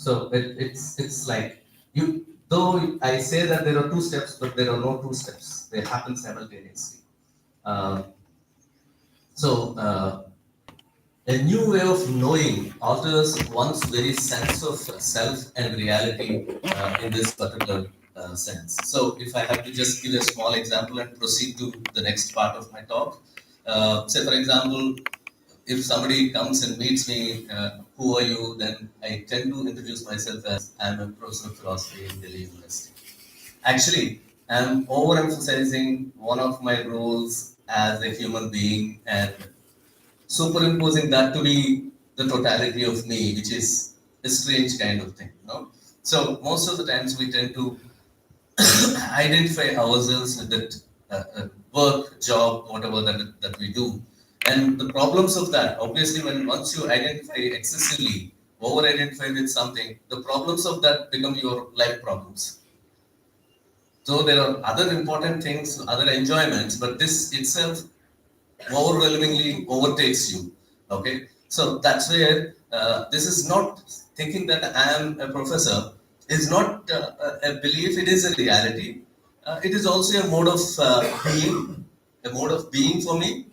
So it's like you. Though I say that there are two steps, but there are no two steps. They happen simultaneously. Um, so a new way of knowing alters one's very sense of self and reality in this particular sense. So, if I have to just give a small example and proceed to the next part of my talk, say for example, if somebody comes and meets me, who are you? Then I tend to introduce myself as I'm a professor of philosophy in Delhi University. Actually, I'm overemphasizing one of my roles as a human being and superimposing that to be the totality of me, which is a strange kind of thing, you know. So most of the times we tend to identify ourselves with that work, job, whatever that we do. And the problems of that, obviously, when once you identify excessively, over-identify with something, the problems of that become your life problems. So there are other important things, other enjoyments, but this itself overwhelmingly overtakes you. Okay, so that's where this is not thinking that I am a professor is not a belief; it is a reality. It is also a mode of being, a mode of being for me.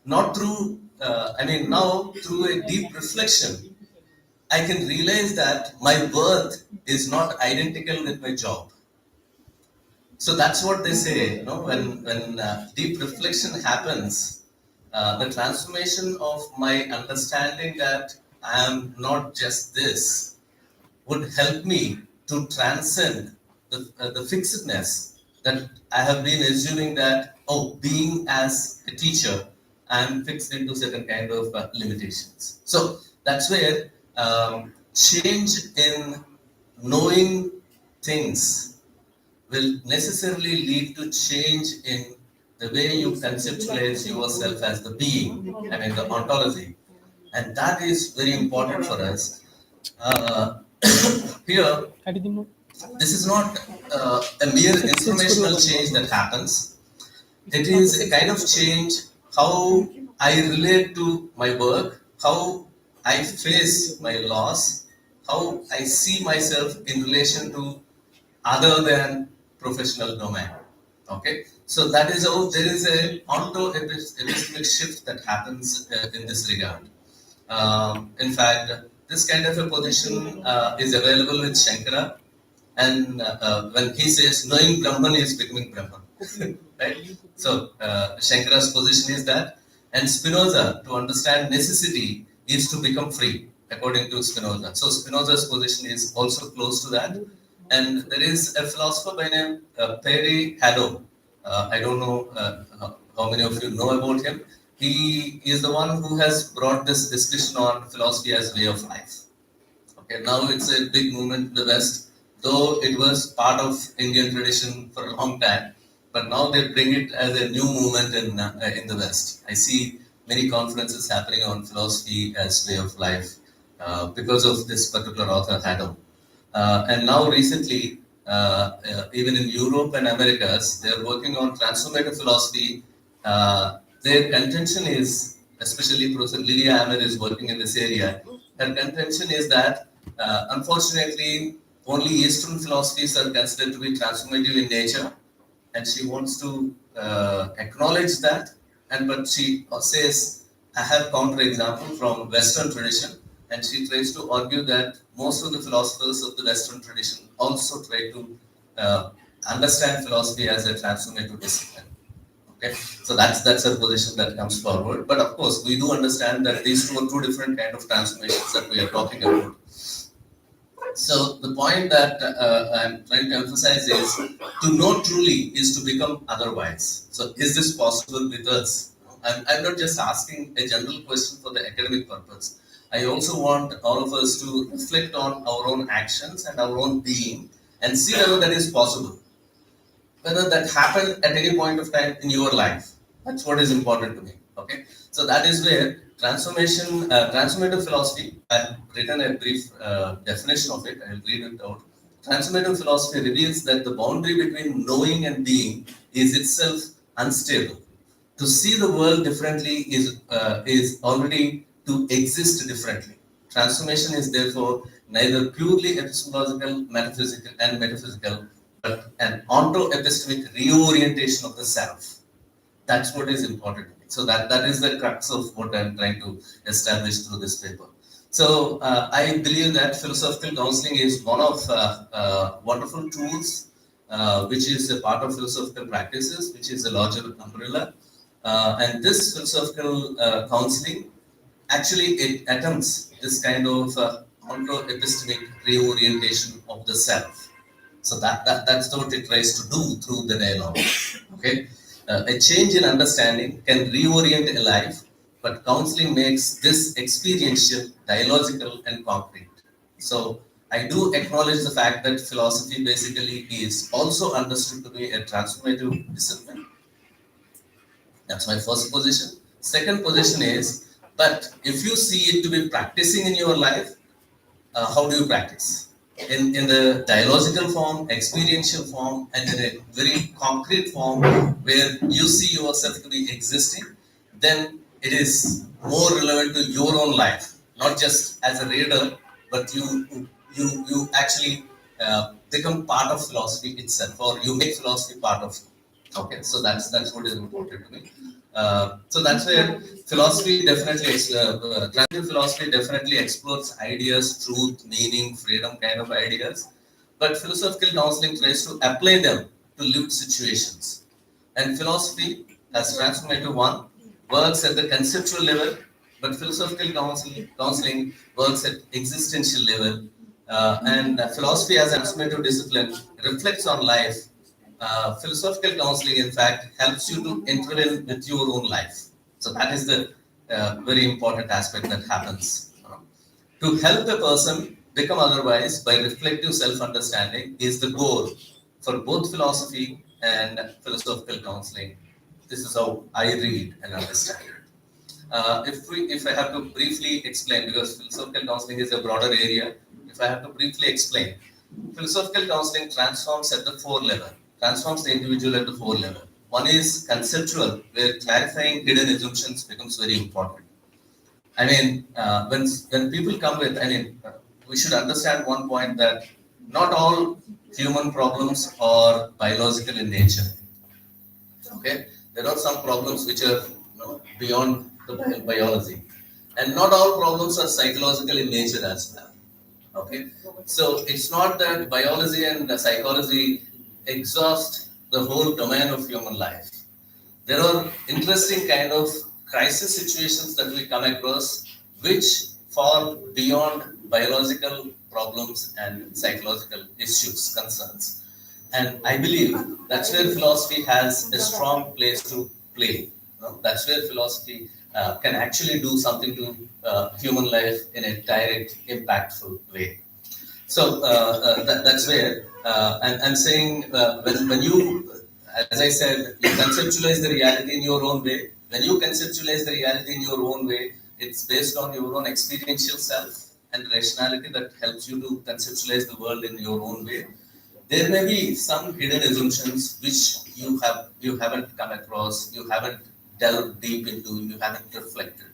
Not through, I mean, now through a deep reflection, I can realize that my worth is not identical with my job. So that's what they say, you know, when deep reflection happens, the transformation of my understanding that I am not just this would help me to transcend the fixedness that I have been assuming that, oh, being as a teacher, I am fixed into certain kind of limitations. So that's where change in knowing things will necessarily lead to change in the way you conceptualize yourself as the being, I mean, the ontology. And that is very important for us. Uh, Here, this is not a mere informational change that happens. It is a kind of change how I relate to my work, how I face my loss, how I see myself in relation to other than professional domain. Okay, so that is how there is a onto epistemic shift that happens in this regard. In fact, this kind of a position is available with Shankara, and when he says knowing Brahman is becoming Brahman, right? So Shankara's position is that, and Spinoza to understand necessity is to become free, according to Spinoza. So Spinoza's position is also close to that. And there is a philosopher by name Perry Haddo. I don't know how many of you know about him. He is the one who has brought this discussion on philosophy as way of life. Okay, now it's a big movement in the West, though it was part of Indian tradition for a long time. But now they bring it as a new movement in the West. I see many conferences happening on philosophy as way of life because of this particular author, Haddo. And now recently, even in Europe and Americas, they are working on transformative philosophy. Their contention is, especially Professor Lydia Ahmed is working in this area. Her contention is that, unfortunately, only Eastern philosophies are considered to be transformative in nature, and she wants to acknowledge that. And but she says, I have counter example from Western tradition, and she tries to argue that most of the philosophers of the Western tradition also try to understand philosophy as a transformative discipline. Okay, so that's a position that comes forward. But of course, we do understand that these two are two different kind of transformations that we are talking about. So the point that I'm trying to emphasize is to know truly is to become otherwise. So is this possible with us? I'm not just asking a general question for the academic purpose. I also want all of us to reflect on our own actions and our own being and see whether that is possible. Whether that happened at any point of time in your life. That's what is important to me. Okay, so that is where transformative philosophy. I've written a brief definition of it. I'll read it out. Transformative philosophy reveals that the boundary between knowing and being is itself unstable. To see the world differently is already to exist differently. Transformation is therefore neither purely epistemological, metaphysical, but an onto-epistemic reorientation of the self. That's what is important to me. So that is the crux of what I'm trying to establish through this paper. So I believe that philosophical counseling is one of wonderful tools, which is a part of philosophical practices, which is a larger umbrella. And this philosophical counseling actually it attempts this kind of onto-epistemic reorientation of the self. So that's what it tries to do through the dialogue. Okay, a change in understanding can reorient a life, but counseling makes this experiential, dialogical, and concrete. So I do acknowledge the fact that philosophy basically is also understood to be a transformative discipline. That's my first position. Second position is, but if you see it to be practicing in your life, how do you practice? In the dialogical form, experiential form, and in a very concrete form where you see yourself to be existing, then it is more relevant to your own life, not just as a reader, but you actually become part of philosophy itself, or you make philosophy part of you. Okay, so that's what is important to me. So that's where philosophy definitely, transitive philosophy definitely explores ideas, truth, meaning, freedom kind of ideas. But philosophical counseling tries to apply them to lived situations. And philosophy, as transformative one, works at the conceptual level, but philosophical counseling works at existential level. And philosophy as a transformative discipline reflects on life. Philosophical counseling, in fact, helps you to intervene with your own life. So that is the very important aspect that happens. To help a person become otherwise by reflective self-understanding is the goal for both philosophy and philosophical counseling. This is how I read and understand it. If I have to briefly explain, because philosophical counseling is a broader area, if I have to briefly explain, philosophical counseling transforms at the four level, transforms the individual at the four level. One is conceptual, where clarifying hidden assumptions becomes very important. I mean, when people come with, we should understand one point that not all human problems are biological in nature. Okay, there are some problems which are beyond the biology, and not all problems are psychological in nature as well. Okay, so it's not that biology and psychology exhaust the whole domain of human life. There are interesting kind of crisis situations that we come across which fall beyond biological problems and psychological issues, concerns. And I believe that's where philosophy has a strong place to play. That's where philosophy can actually do something to human life in a direct, impactful way. So that's where, and I'm saying when you, as I said, you conceptualize the reality in your own way. When you conceptualize the reality in your own way, it's based on your own experiential self and rationality that helps you to conceptualize the world in your own way. There may be some hidden assumptions which you haven't come across, you haven't delved deep into, you haven't reflected.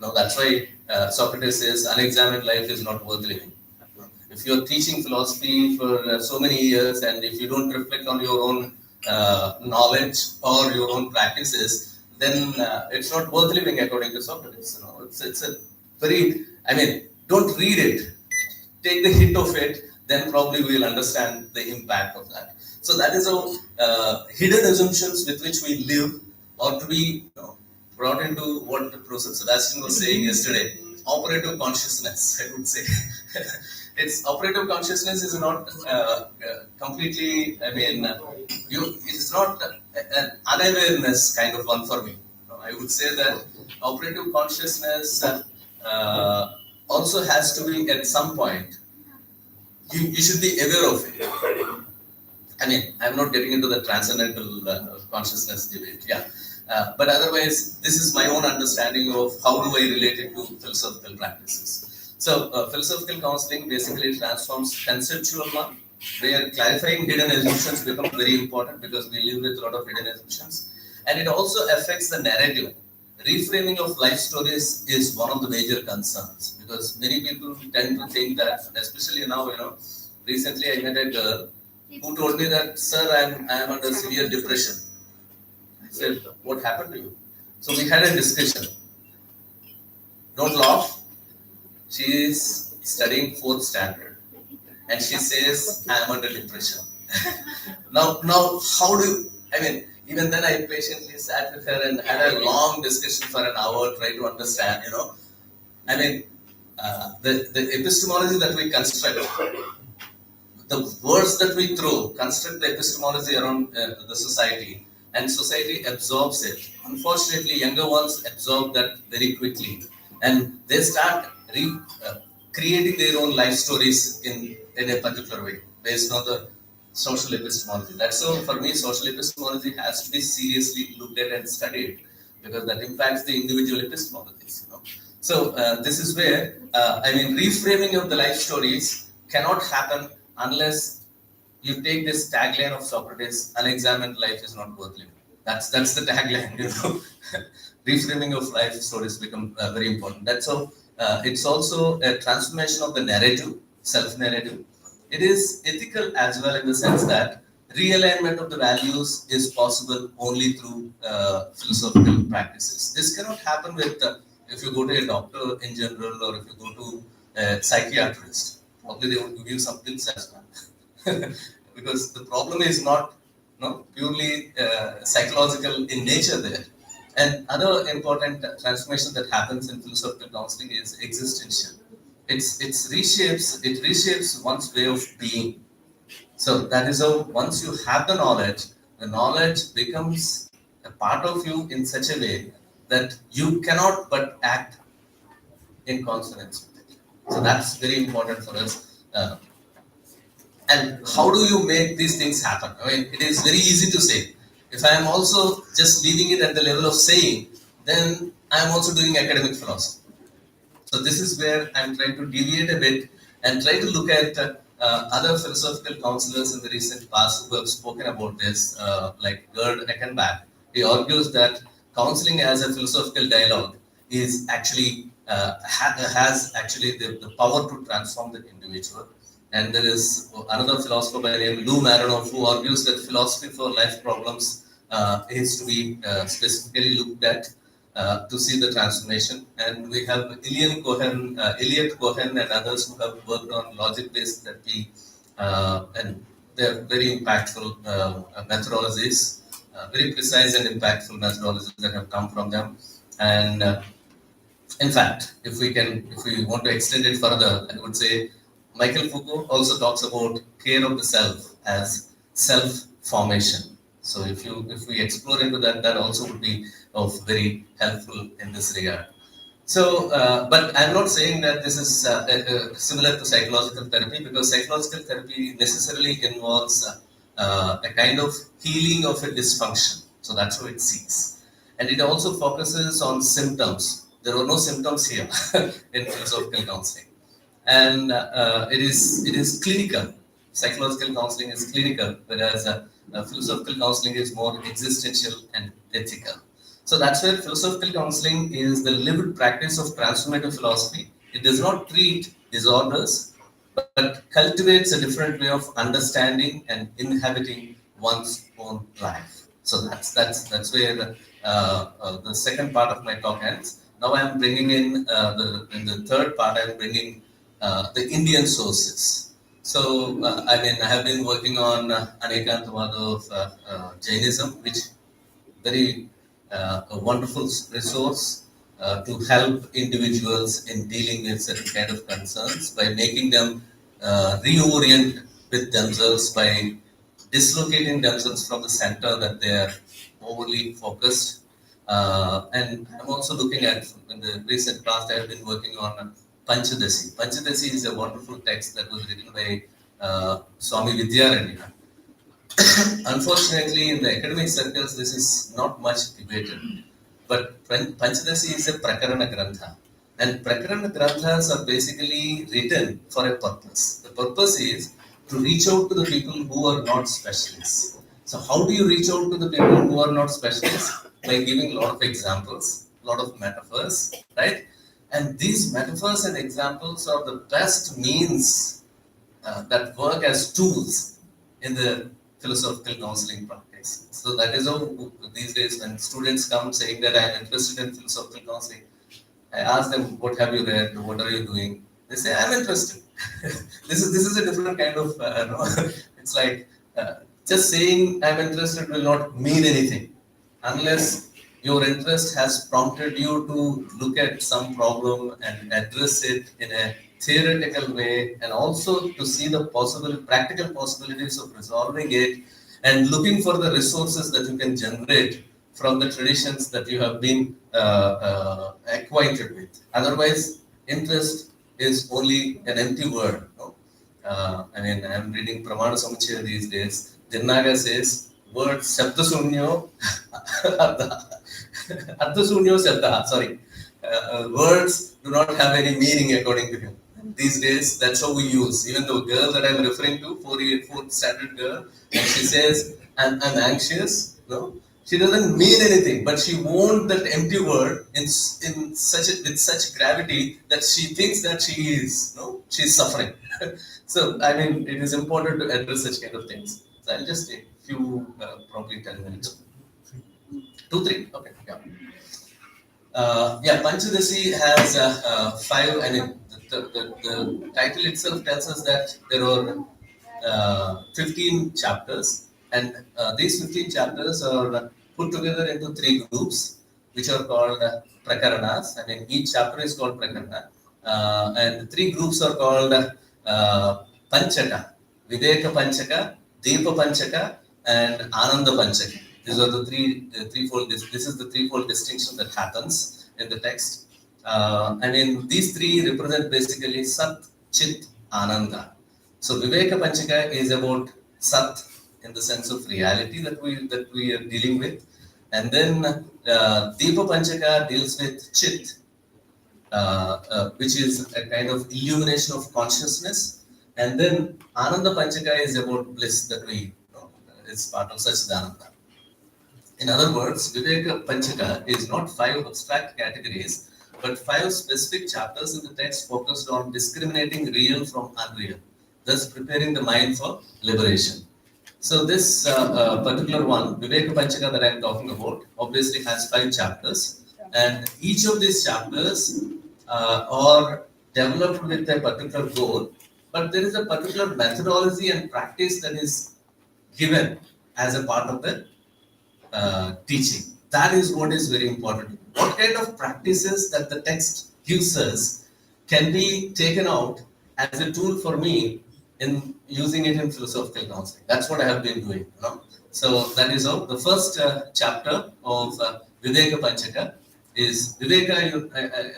Now that's why Socrates says, "Unexamined life is not worth living." If you're teaching philosophy for so many years, and if you don't reflect on your own knowledge or your own practices, then it's not worth living, according to Socrates. It's a very, don't read it, take the hit of it, then probably we'll understand the impact of that. So that is how hidden assumptions with which we live or to be brought into what Professor Sebastian was saying yesterday, operative consciousness, I would say. It's operative consciousness is not completely, it's not an unawareness kind of one for me. I would say that operative consciousness also has to be at some point, you should be aware of it. I'm not getting into the transcendental consciousness debate, yeah. But otherwise, this is my own understanding of how do I relate it to philosophical practices. So, philosophical counseling basically transforms conceptual one, where clarifying hidden assumptions become very important because we live with a lot of hidden assumptions. And it also affects the narrative. reframing of life stories is one of the major concerns because many people tend to think that, especially now, recently I met a girl who told me that, sir, I am under severe depression. I said, what happened to you? So we had a discussion. Don't laugh. She is studying fourth standard, and she says, I am under depression. Now, how do you, I mean, even then I patiently sat with her and had a long discussion for an hour, trying to understand, I mean, the epistemology that we construct, the words that we throw, construct the epistemology around the society, and society absorbs it. Unfortunately, younger ones absorb that very quickly, and they start creating their own life stories in a particular way based on the social epistemology. That's so for me, social epistemology has to be seriously looked at and studied because that impacts the individual epistemologies. So this is where reframing of the life stories cannot happen unless you take this tagline of Socrates: "Unexamined life is not worth living." That's the tagline. Reframing of life stories become very important. That's how it's also a transformation of the narrative, self-narrative. It is ethical as well in the sense that realignment of the values is possible only through philosophical practices. This cannot happen with if you go to a doctor in general or if you go to a psychiatrist. Probably they will give you some pills as well. Because the problem is not purely psychological in nature there. And other important transformation that happens in philosophical counseling is existential. It reshapes one's way of being. So that is how once you have the knowledge becomes a part of you in such a way that you cannot but act in consonance with it. So that's very important for us. And how do you make these things happen? I mean, it is very easy to say. If I am also just leaving it at the level of saying, then I am also doing academic philosophy. So this is where I'm trying to deviate a bit and try to look at other philosophical counselors in the recent past who have spoken about this, like Gerd Eckenbach. He argues that counseling as a philosophical dialogue is actually has actually the power to transform the individual. And there is another philosopher by the name Lou Marinoff who argues that philosophy for life problems is to be specifically looked at to see the transformation. And we have Elliot Cohen, and others who have worked on logic-based therapy, and they're very impactful methodologies, very precise and impactful methodologies that have come from them. And in fact, if we want to extend it further, I would say Michael Foucault also talks about care of the self as self-formation. So if we explore into that, that also would be of very helpful in this regard. So, but I'm not saying that this is similar to psychological therapy because psychological therapy necessarily involves a kind of healing of a dysfunction. So that's what it seeks. And it also focuses on symptoms. There are no symptoms here in philosophical counseling. And it is clinical. Psychological counseling is clinical, whereas philosophical counseling is more existential and ethical. So that's where philosophical counseling is the lived practice of transformative philosophy. It does not treat disorders, but cultivates a different way of understanding and inhabiting one's own life. So that's where the second part of my talk ends. Now I'm bringing in the third part. I'm bringing the Indian sources. So I have been working on Anekantavada of Jainism, which very a wonderful resource to help individuals in dealing with certain kind of concerns by making them reorient with themselves by dislocating themselves from the center that they are overly focused. And I'm also looking at, in the recent past, I have been working on Panchadasi. Panchadasi is a wonderful text that was written by Swami Vidyaranya. Unfortunately, in the academic circles, this is not much debated. But Panchadasi is a Prakarana Grantha. And Prakarana Granthas are basically written for a purpose. The purpose is to reach out to the people who are not specialists. So how do you reach out to the people who are not specialists? By giving a lot of examples a lot of metaphors, right? And these metaphors and examples are the best means that work as tools in the philosophical counseling practice. So that is how these days when students come saying that I am interested in philosophical counseling, I ask them, what have you read? What are you doing? They say, I'm interested. This is a different kind of, it's like just saying I'm interested will not mean anything unless your interest has prompted you to look at some problem and address it in a theoretical way, and also to see the possible practical possibilities of resolving it, and looking for the resources that you can generate from the traditions that you have been acquainted with. Otherwise, interest is only an empty word. No? I mean, I'm reading Pramana Samuchaya these days. Dirnaga says, word Sabdasunyo, Ardhasunyo Sabda, sorry. Words do not have any meaning according to him. These days, that's how we use. Even the girl that I'm referring to, fourth standard girl, and she says, I'm anxious, no? She doesn't mean anything, but she won't that empty word in with such gravity that she thinks that she is, no? She's suffering. So, I mean, it is important to address such kind of things. So I'll just take a few, probably 10 minutes. 2, 3, okay, yeah. Panchadasi has five. I mean, the title itself tells us that there are 15 chapters, and these 15 chapters are put together into 3 groups, which are called prakaranas. I mean, each chapter is called prakarana, and the 3 groups are called Panchaka, Videka Panchaka, Deepa Panchaka, and Ananda Panchaka. These are the threefold. This is the threefold distinction that happens in the text. I mean, these 3 represent basically Sat, Chit, Ananda. So Viveka Panchaka is about Sat in the sense of reality that we are dealing with, and then Deepa Panchaka deals with Chit, which is a kind of illumination of consciousness, and then Ananda Panchaka is about bliss that we know, it's part of Sachidananda. In other words, Viveka Panchaka is not 5 abstract categories, but 5 specific chapters in the text focused on discriminating real from unreal, thus preparing the mind for liberation. So this particular one, Viveka Panchaka that I am talking about, obviously has 5 chapters, and each of these chapters are developed with a particular goal, but there is a particular methodology and practice that is given as a part of the teaching. That is what is very important. What kind of practices that the text gives us can be taken out as a tool for me in using it in philosophical counseling. That's what I have been doing. You know? So that is how the first chapter of Viveka Panchaka is Viveka.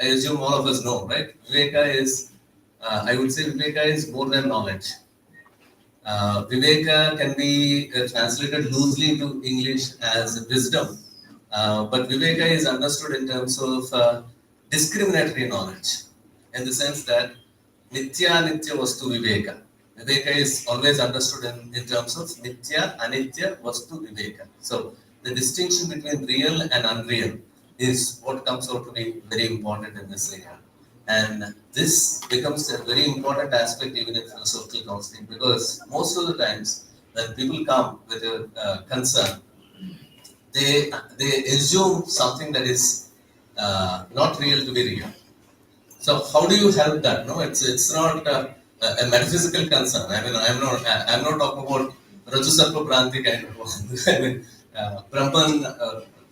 I assume all of us know, right? Viveka is, I would say, Viveka is more than knowledge. Viveka can be translated loosely to English as wisdom, but Viveka is understood in terms of discriminatory knowledge, in the sense that Nitya Nitya Vastu Viveka. Viveka is always understood in terms of Nitya Anitya Vastu Viveka. So the distinction between real and unreal is what comes out to be very important in this area. And this becomes a very important aspect even in philosophical counseling, because most of the times when people come with a concern, they assume something that is not real to be real. So how do you help that? No, it's not a metaphysical concern. I mean, I'm not talking about Rajusarpa Pranti kind of one. I mean, Brahman,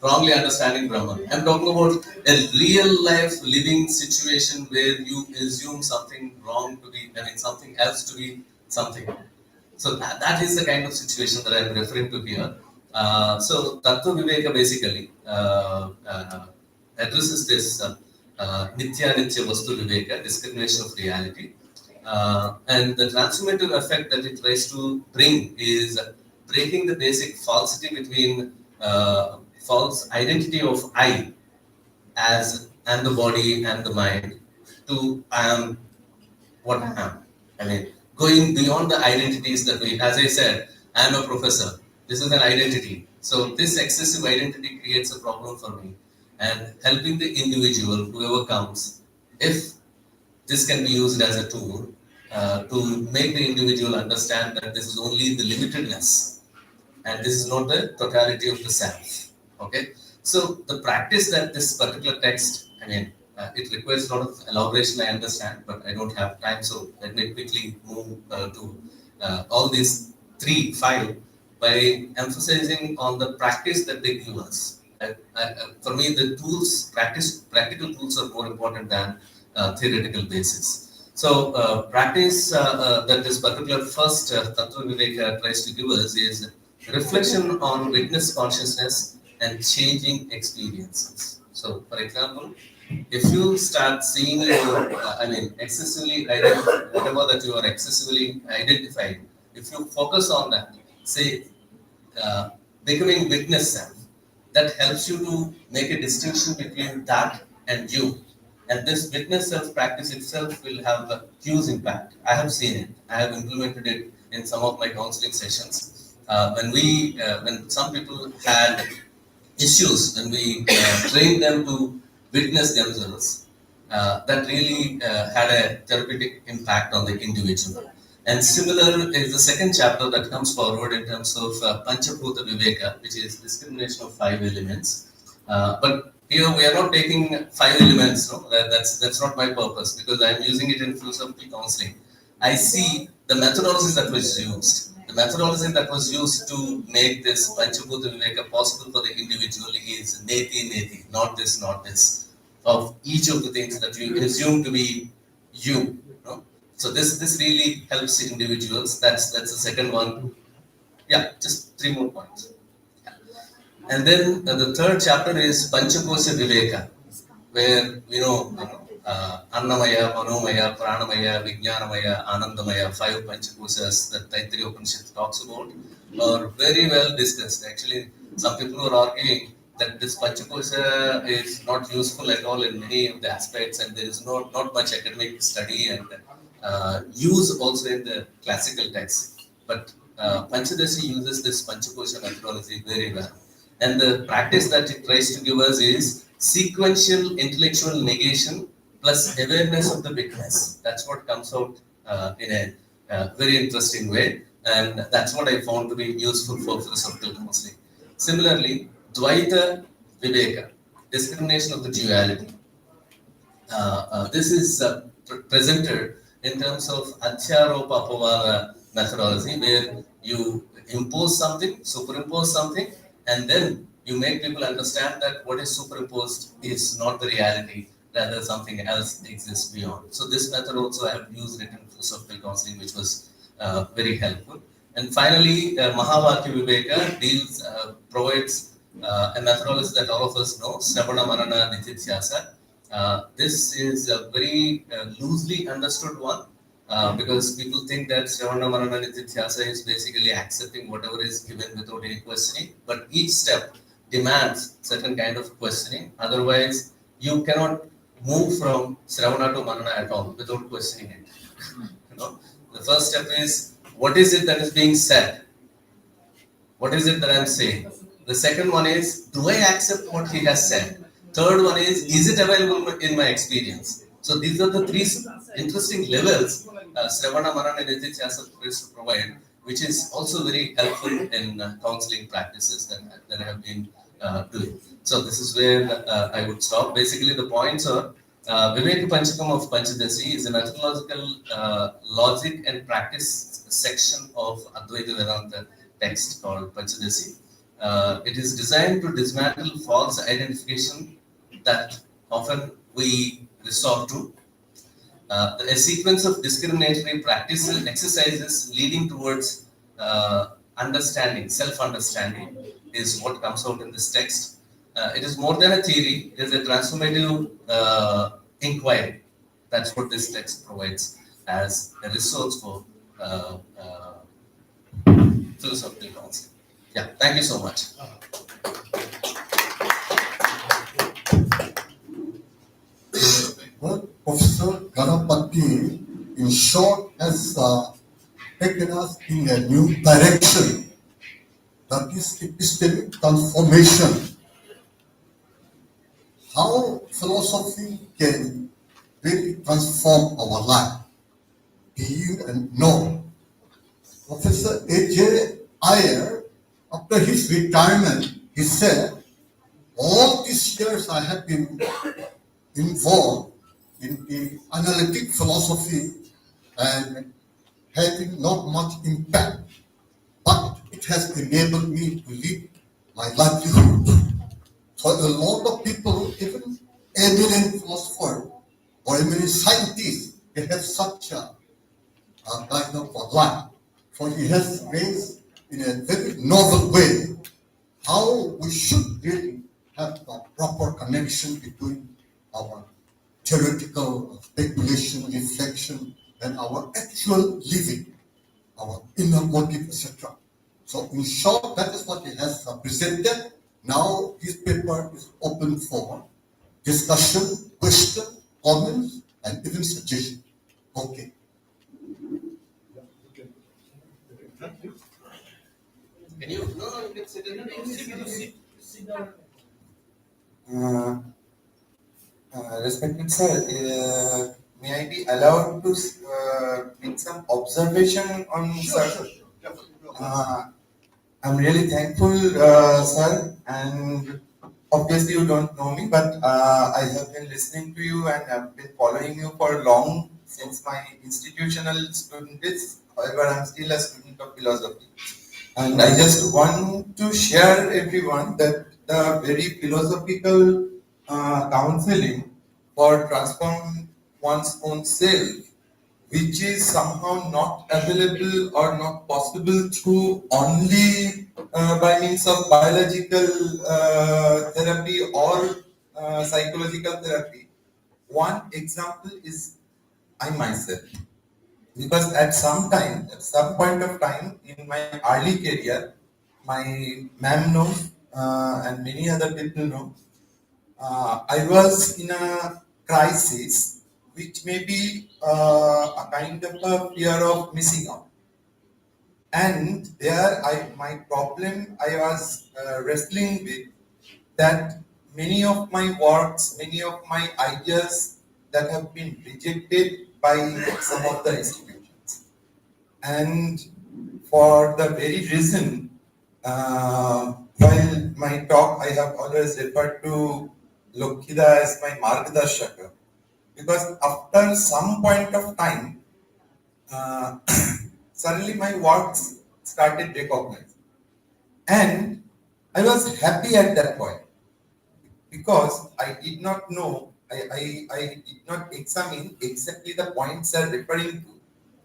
wrongly understanding Brahman. I'm talking about a real life living situation where you assume something wrong to be, I mean, something else to be something. So that is the kind of situation that I'm referring to here. So Tattva Viveka basically addresses this Nitya Nitya Vastu Viveka, discrimination of reality. And the transformative effect that it tries to bring is breaking the basic falsity between false identity of I as and the body and the mind to I am what I am. I mean, going beyond the identities that we, as I said, I am a professor. This is an identity. So this excessive identity creates a problem for me. and helping the individual, whoever comes, if this can be used as a tool to make the individual understand that this is only the limitedness and this is not the totality of the self. Okay, so the practice that this particular text, I mean, it requires a lot of elaboration, I understand, but I don't have time, so let me quickly move to all these five, by emphasizing on the practice that they give us. For me, the practical tools are more important than theoretical basis. So, practice that this particular first Tattva Viveka tries to give us is reflection on witness consciousness and changing experiences. So, for example, if you start seeing your, excessively whatever that you are excessively identifying, if you focus on that, say, uh, becoming witness self, that helps you to make a distinction between that and you. And this witness self practice itself will have a huge impact. I have seen it. I have implemented it in some of my counseling sessions. When some people had issues, when we trained them to witness themselves, that really had a therapeutic impact on the individual. And similar is the second chapter that comes forward in terms of Panchabhuta Viveka, which is discrimination of five elements. But here we are not taking five elements. No? That's not my purpose, because I am using it in philosophical counseling. I see the methodology that was used. The methodology that was used to make this Panchabhuta Viveka possible for the individual is neti neti, not this, not this, of each of the things that you assume to be you. No? So this really helps individuals. That's the second one. Yeah, just three more points. And then the third chapter is Panchakosha Viveka, where Annamaya, Manomaya, Pranamaya, Vijnanamaya, Anandamaya, five Panchakosas that Taittiriya Upanishad talks about, are very well discussed. Actually, some people are arguing that this Panchakosha is not useful at all in many of the aspects, and there is not much academic study and use also in the classical texts. But Panchadasi uses this Panchakosha methodology very well. And the practice that it tries to give us is sequential intellectual negation plus awareness of the witness. That's what comes out in a very interesting way. And that's what I found to be useful for philosophical counseling. Similarly, Dvaita Viveka, discrimination of the duality. This is presented in terms of Athyaropa Apavada methodology, where you impose something, superimpose something, and then you make people understand that what is superimposed is not the reality, rather something else exists beyond. So this method also I have used it in philosophical counseling, which was very helpful. And finally, Mahavakya Viveka provides a methodology that all of us know, Sravana Manana Nitithyasa. This is a very loosely understood one, because people think that Sravana Manana Nitithyasa is basically accepting whatever is given without any questioning, but each step demands certain kind of questioning. Otherwise, you cannot move from Sravana to Manana at all without questioning it. The first step is, what is it that is being said? What is it that I'm saying? The second one is, do I accept what he has said? Third one is it available in my experience? So these are the three interesting levels Sravana, Manana, and Nitithyasa provide, which is also very helpful in counseling practices that I have been doing. So this is where I would stop. Basically, the points are Viveka Panchakam of Panchadasi is a methodological logic and practice section of Advaita Vedanta text called Panchadasi. It is designed to dismantle false identification that often we resort to. A sequence of discriminatory practices, exercises leading towards understanding, self-understanding, is what comes out in this text. It is more than a theory; it is a transformative inquiry. That's what this text provides as a resource for philosophical counseling. Yeah, thank you so much. Well, Professor Ganapati, in short, has taken us in a new direction. That is epistemic transformation. how philosophy can really transform our life. Do you know Professor A.J. Iyer, after his retirement, he said, all these years I have been involved in the analytic philosophy and having not much impact, but it has enabled me to live my livelihood. So a lot of people, even eminent philosophers or eminent scientists, they have such a kind of a life. So he has raised in a very novel way how we should really have a proper connection between our theoretical speculation, reflection, and our actual living, our inner motive, etc. So, in short, that is what he has presented. Now, his paper is open for discussion, question, comments, and even suggestion. Okay. Can you? No, no, you can sit in. Uh, Respected sir, may I be allowed to make some observation on sir? Uh, I'm really thankful, sir, and obviously you don't know me, but I have been listening to you and I've been following you for long since my institutional student days. However, I'm still a student of philosophy. And I just want to share everyone that the very philosophical counseling for transform one's own self, which is somehow not available or not possible through only by means of biological therapy or psychological therapy. One example is I myself, because at some point of time in my early career, my ma'am knows and many other people know, I was in a crisis which may be a kind of a fear of missing out. And there, my problem I was wrestling with that many of my works, many of my ideas that have been rejected by some of the institutions. And for the very reason, while my talk, I have always referred to Lokkhida as my Margdarshaka. Because after some point of time, uh, suddenly my works started recognized. And I was happy at that point because I did not know, I did not examine exactly the points they are referring to.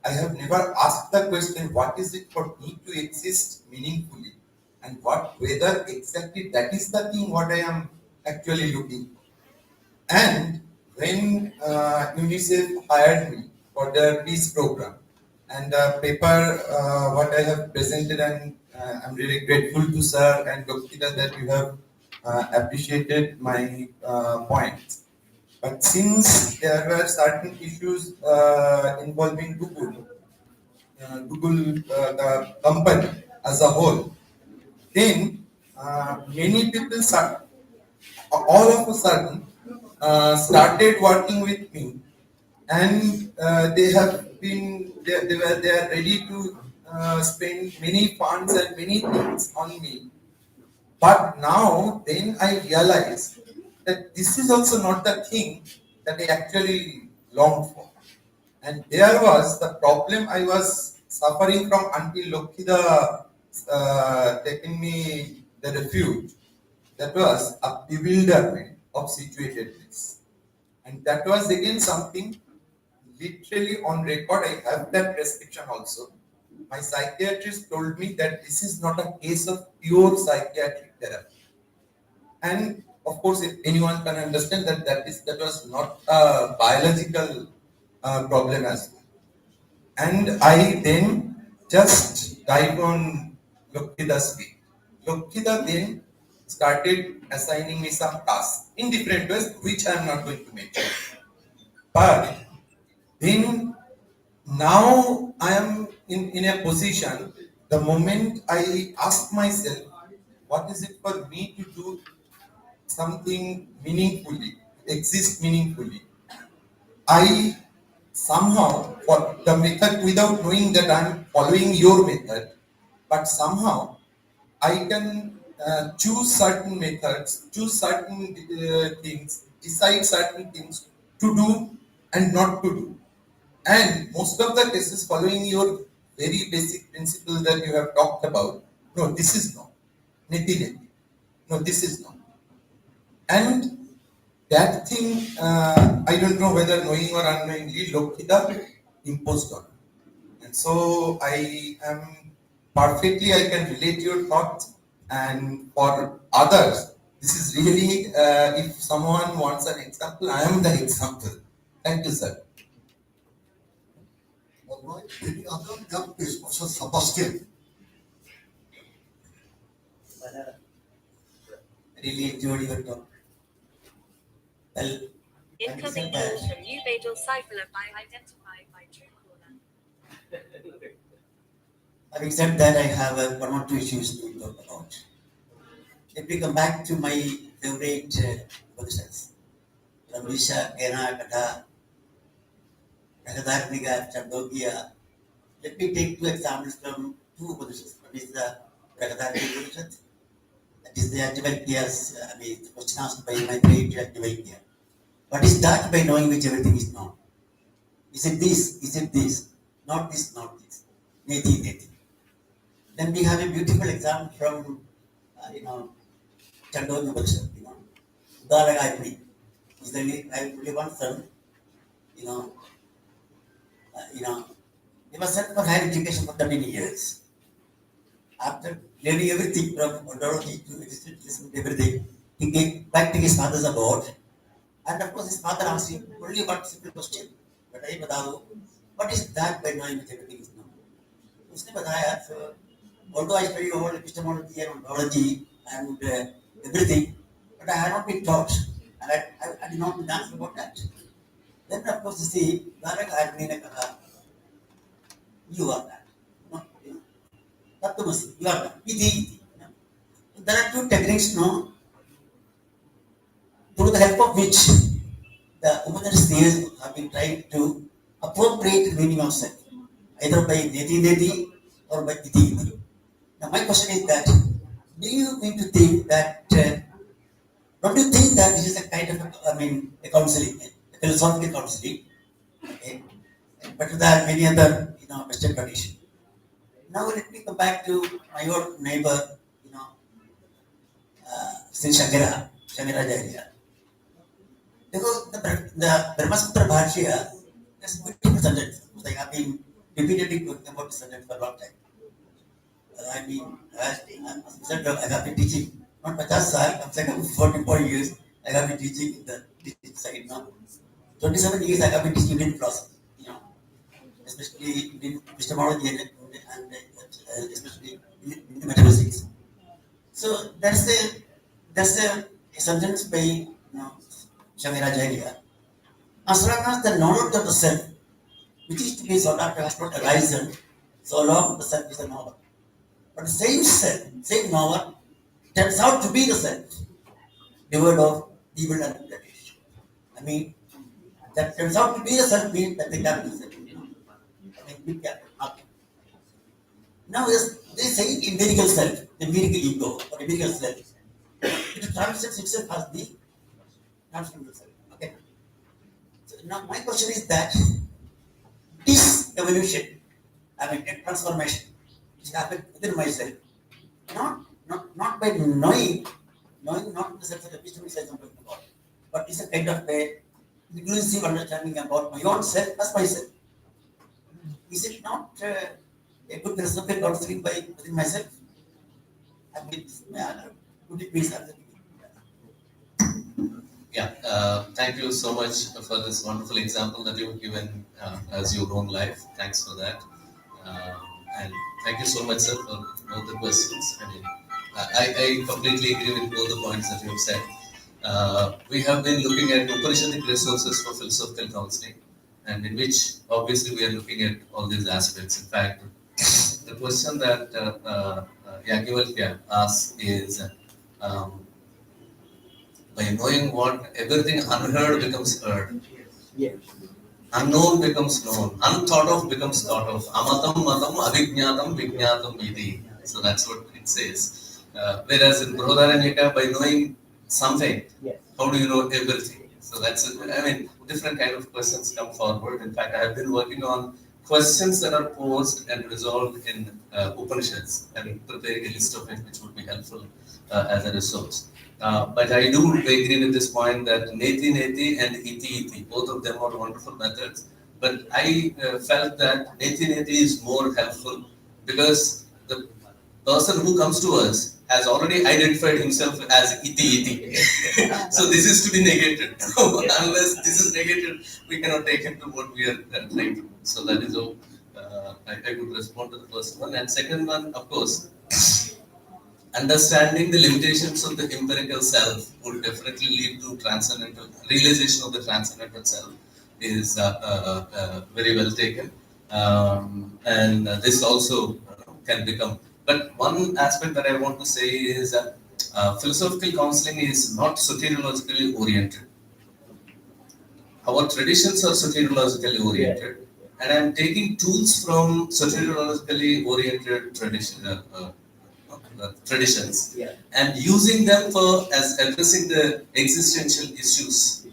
I have never asked the question, what is it for me to exist meaningfully? And whether exactly that is the thing what I am actually looking for. And when UNICEF hired me for their peace program, and the paper what I have presented, and I'm really grateful to Sir and Dokita that you have appreciated my points. But since there were certain issues involving Google, the company as a whole, then many people all of a sudden started working with me, and they are ready to spend many funds and many things on me. But now then I realize that this is also not the thing that I actually longed for. And there was the problem I was suffering from until Lokkhida taking me the refuge. That was a bewilderment of situatedness. And that was again something literally on record. I have that prescription also. My psychiatrist told me that this is not a case of pure psychiatric therapy. And of course, if anyone can understand that was not a biological problem as well. And I then just dive on Lokhida's feet. Lokhida then started assigning me some tasks in different ways, which I am not going to mention. But then now I am in a position, the moment I ask myself, what is it for me to do something meaningfully, exist meaningfully, I somehow, for the method without knowing that I'm following your method, but somehow I can choose certain methods, choose certain things, decide certain things to do and not to do. And most of the cases, following your very basic principle that you have talked about, no, this is no. Niti niti. No, this is no. And that thing, I don't know whether knowing or unknowingly, Lokita imposed on. And so I am perfectly, I can relate your thoughts. And for others, this is really, if someone wants an example, I am the example. Thank you, sir. All right. Any other? Yeah, please, Professor Sebastian. Really enjoyed your talk. Well, Incoming calls from new Badal Cypher by identified by Truecaller. having said that, I have one or two issues to talk about. Let me come back to my favorite positions. Ramisha, Kena, Kata, Rakadarniga, Chandogia. Let me take two examples from two positions. One is the Rakadarniga position. That is the Activalkia's, the question asked by my great Activalkia. What is that by knowing which everything is known? Is it this? Is it this? Not this, not this. Neti, neti. Then we have a beautiful example from, Chandogya Upanishad, Udalagayatri. I have only one son, you know, you know, he was sent for higher education for 13 years. After learning everything from ontology to existence, everything, he came back to his father's abode. And of course, his father asked him only one simple question. What is that by knowing which everything is known? उसने बताया, so, although I studied all epistemology and ontology and everything, but I had not been taught, and I did not know about that. Then, of course, you see, you are that. No, Tattvamasi, you are that. Iti, iti. There are two techniques, no, through the help of which the Upanishads have been trying to appropriate the meaning of self, either by neti neti or by iti iti. Now, my question is that, do you mean to think that, don't you think that this is a kind of, a counseling, a philosophical counseling, okay, better than many other, Western tradition? Now, let me come back to my old neighbor, you know, Sri Shankaracharya. Because the Brahmasutra Bhashya is beautiful sentence. Like I've been repeatedly talking about the sentence for a long time. I have been teaching, not 50 saal, I'm saying 44 years, I have been teaching in the teaching side now. 27 years I have been teaching in philosophy, especially in epistemology and especially in the metaphysics. So that's a sentence by Shankaracharya. As long as the knowledge of the self, which is to be sought after, has not arisen, so long the self is a knower. But the same self, same knower, turns out to be the self, devoid of evil and degradation. I mean, that turns out to be the self means that the capital self, big capital, okay. Now, they say empirical self, empirical ego, or empirical self. It transcends itself as the transcendental self. Okay. So now my question is that this evolution, transformation, which happened within myself, not by knowing not the sense of epistemic sense I'm talking about, but it's a kind of a inclusive understanding about my own self as myself. Is it not a good philosophical counseling by within myself? I mean, could it be something? Yeah, thank you so much for this wonderful example that you've given as your own life. Thanks for that. And thank you so much, sir, for both the questions. I mean, I completely agree with both the points that you have said. We have been looking at Upanishadic resources for philosophical counseling, and in which obviously we are looking at all these aspects. In fact, the question that Yagyavalkya asks is, By knowing what everything unheard becomes heard. Yes. Unknown becomes known. Unthought of becomes thought of. Amatam matam avijñātam vijñātam iti. So that's what it says. Whereas in Brihadaranyaka, by knowing something, Yes. how do you know everything? So that's, I mean, different kind of questions come forward. In fact, I have been working on questions that are posed and resolved in Upanishads and preparing a list of it, which would be helpful as a resource. But I do agree with this point that neti neti and iti iti, both of them are wonderful methods. But I felt that neti neti is more helpful because the person who comes to us has already identified himself as iti iti. So this is to be negated. Unless this is negated, we cannot take him to what we are trying to do. So that is how I could respond to the first one. And second one, of course, understanding the limitations of the empirical self would definitely lead to transcendental realization of the transcendental self is very well taken, and this also can become. But one aspect that I want to say is that philosophical counseling is not soteriologically oriented. Our traditions are soteriologically oriented, and I'm taking tools from soteriologically oriented traditions Yeah. and using them for as addressing the existential issues.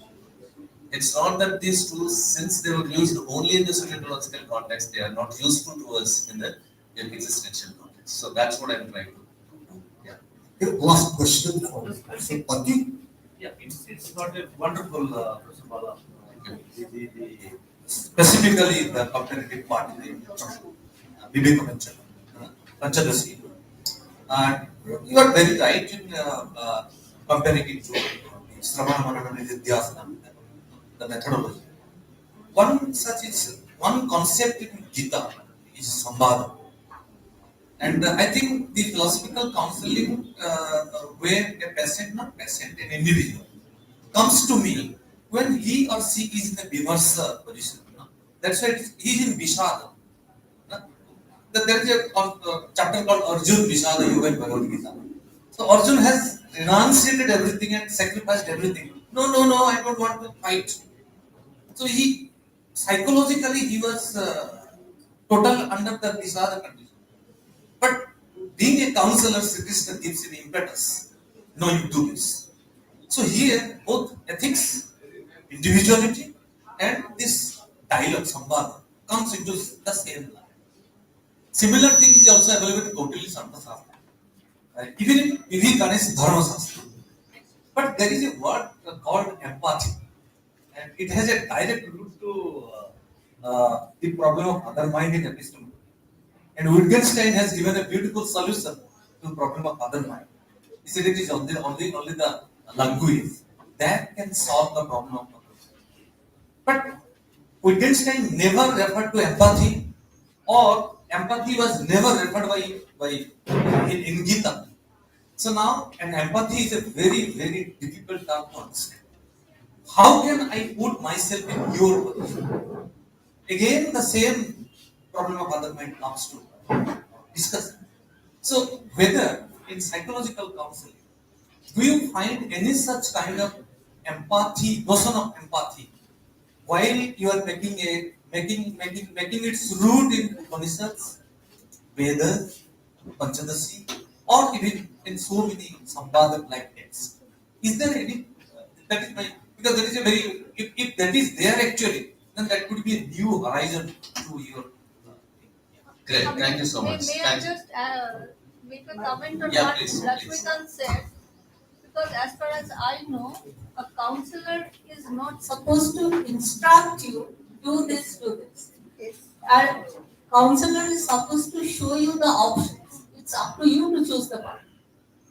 It's not that these tools, since they were used only in the soteriological context, they are not useful to us in the existential context. So that's what I'm trying to do. Yeah. Okay, last question for Professor Pati. Yeah, it's not a wonderful, Professor Bala. Specifically the comparative part in the Viveka Panchadasi. And you are very right in comparing it to Sramana Manana Nidhyasana, the methodology. One concept in Gita is Sambhada. And I think the philosophical counseling where a patient, not patient, an individual, comes to me when he or she is in a vimarsa position. That's why he is in Vishada. There is a chapter called Arjun Vishada Yoga in Bhagavad Gita. So Arjun has renunciated everything and sacrificed everything. No, no, no, I don't want to fight. So he, psychologically, he was total under the Vishada condition. But being a counselor, Sri Krishna gives him impetus. No, you do this. So here, both ethics, individuality, and this dialogue, sambhada, comes into the same line. Similar thing is also available in totally Sarthasastra. Even in Viveka's Dharma Sastra. But there is a word called empathy. And it has a direct root to the problem of other mind in epistemology. And Wittgenstein has given a beautiful solution to the problem of other mind. He said it is only the language that can solve the problem of other mind. But Wittgenstein never referred to empathy, or empathy was never referred by in Gita. So now, an empathy is a very, very difficult term to understand. How can I put myself in your position? Again, the same problem of other mind comes to discuss. So, whether in psychological counseling, do you find any such kind of empathy, notion of empathy, while you are making its root in Upanishads, Vedas, Panchadasi, or even in so many Sambhada like texts? Is there any? That is my, because that is a very, if that is there actually, then that could be a new horizon to your thing. Great. Thank you so much. May I Thank you. just make a comment on Yeah, what please, Lakshmikant said? Because as far as I know, a counselor is not supposed to instruct you, do this, do this. A counselor is supposed to show you the options. It's up to you to choose the path.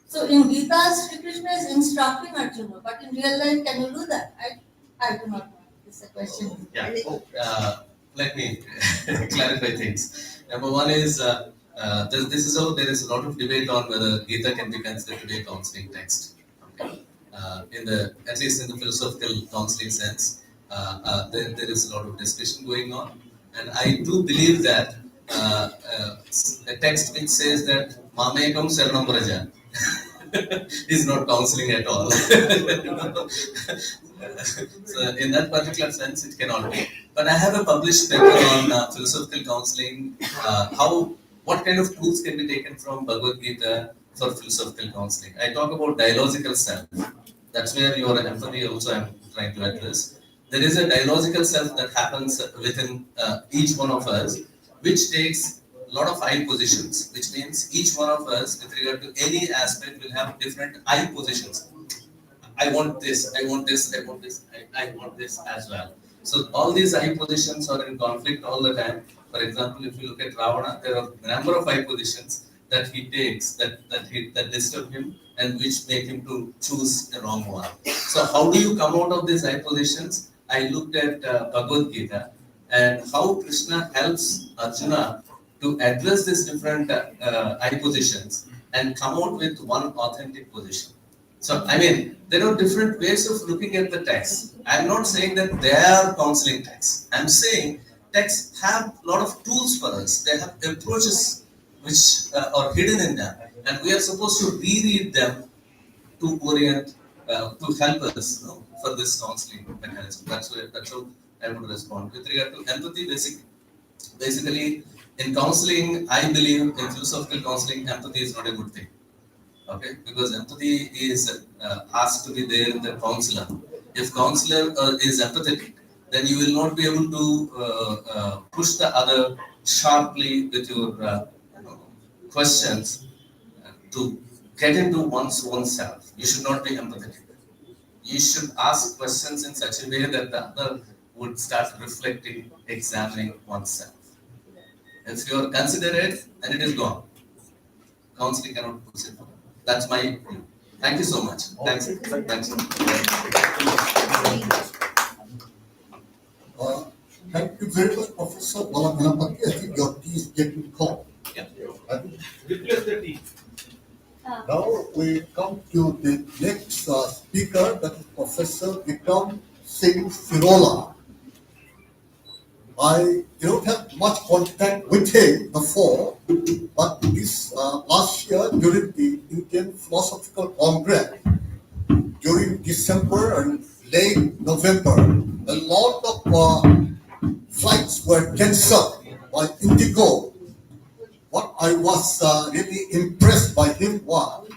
So in Gita, Sri Krishna is instructing Arjuna, but in real life, can you do that? I do not know. It's a question. Yeah. Let me clarify things. Number one is this is how there is a lot of debate on whether Gita can be considered to be a counseling text. Okay. In the, at least in the philosophical counseling sense, there is a lot of discussion going on, and I do believe that a text which says that Mamekam Saranam Braja, is not counseling at all. So in that particular sense, it cannot be. But I have a published paper on philosophical counseling. What kind of tools can be taken from Bhagavad Gita for philosophical counseling? I talk about dialogical self. That's where your empathy also I'm trying to address. There is a dialogical self that happens within each one of us, which takes a lot of I positions, which means each one of us, with regard to any aspect, will have different I positions. I want this, I want this, I want this, I want this as well. So all these I positions are in conflict all the time. For example, if you look at Ravana, there are a number of I positions that he takes that disturb him and which make him to choose the wrong one. So how do you come out of these I positions? I looked at Bhagavad Gita and how Krishna helps Arjuna to address these different I positions and come out with one authentic position. So, I mean, there are different ways of looking at the text. I'm not saying that they are counseling texts. I'm saying texts have a lot of tools for us. They have approaches which are hidden in them. And we are supposed to reread them to orient, to help us for this counseling mechanism. That's how I would respond. With regard to empathy, basically, in counseling, I believe in philosophical counseling, empathy is not a good thing. Okay, because empathy is asked to be there in the counselor. If counselor is empathetic, then you will not be able to push the other sharply with your questions to get into oneself. You should not be empathetic. You should ask questions in such a way that the other would start reflecting, examining oneself. If you are considerate, then it is gone. Counseling cannot push it. That's my view. Thank you so much. Thanks. Thank you very much, Professor Balaganapati. I think your tea is getting cold. Yeah. Replace the tea. Now we come to the next speaker, that is Professor Vikram Singh Firola. I don't have much contact with him before, but this last year during the Indian Philosophical Congress, during December and late November, a lot of flights were cancelled by Indigo. What I was really impressed by him was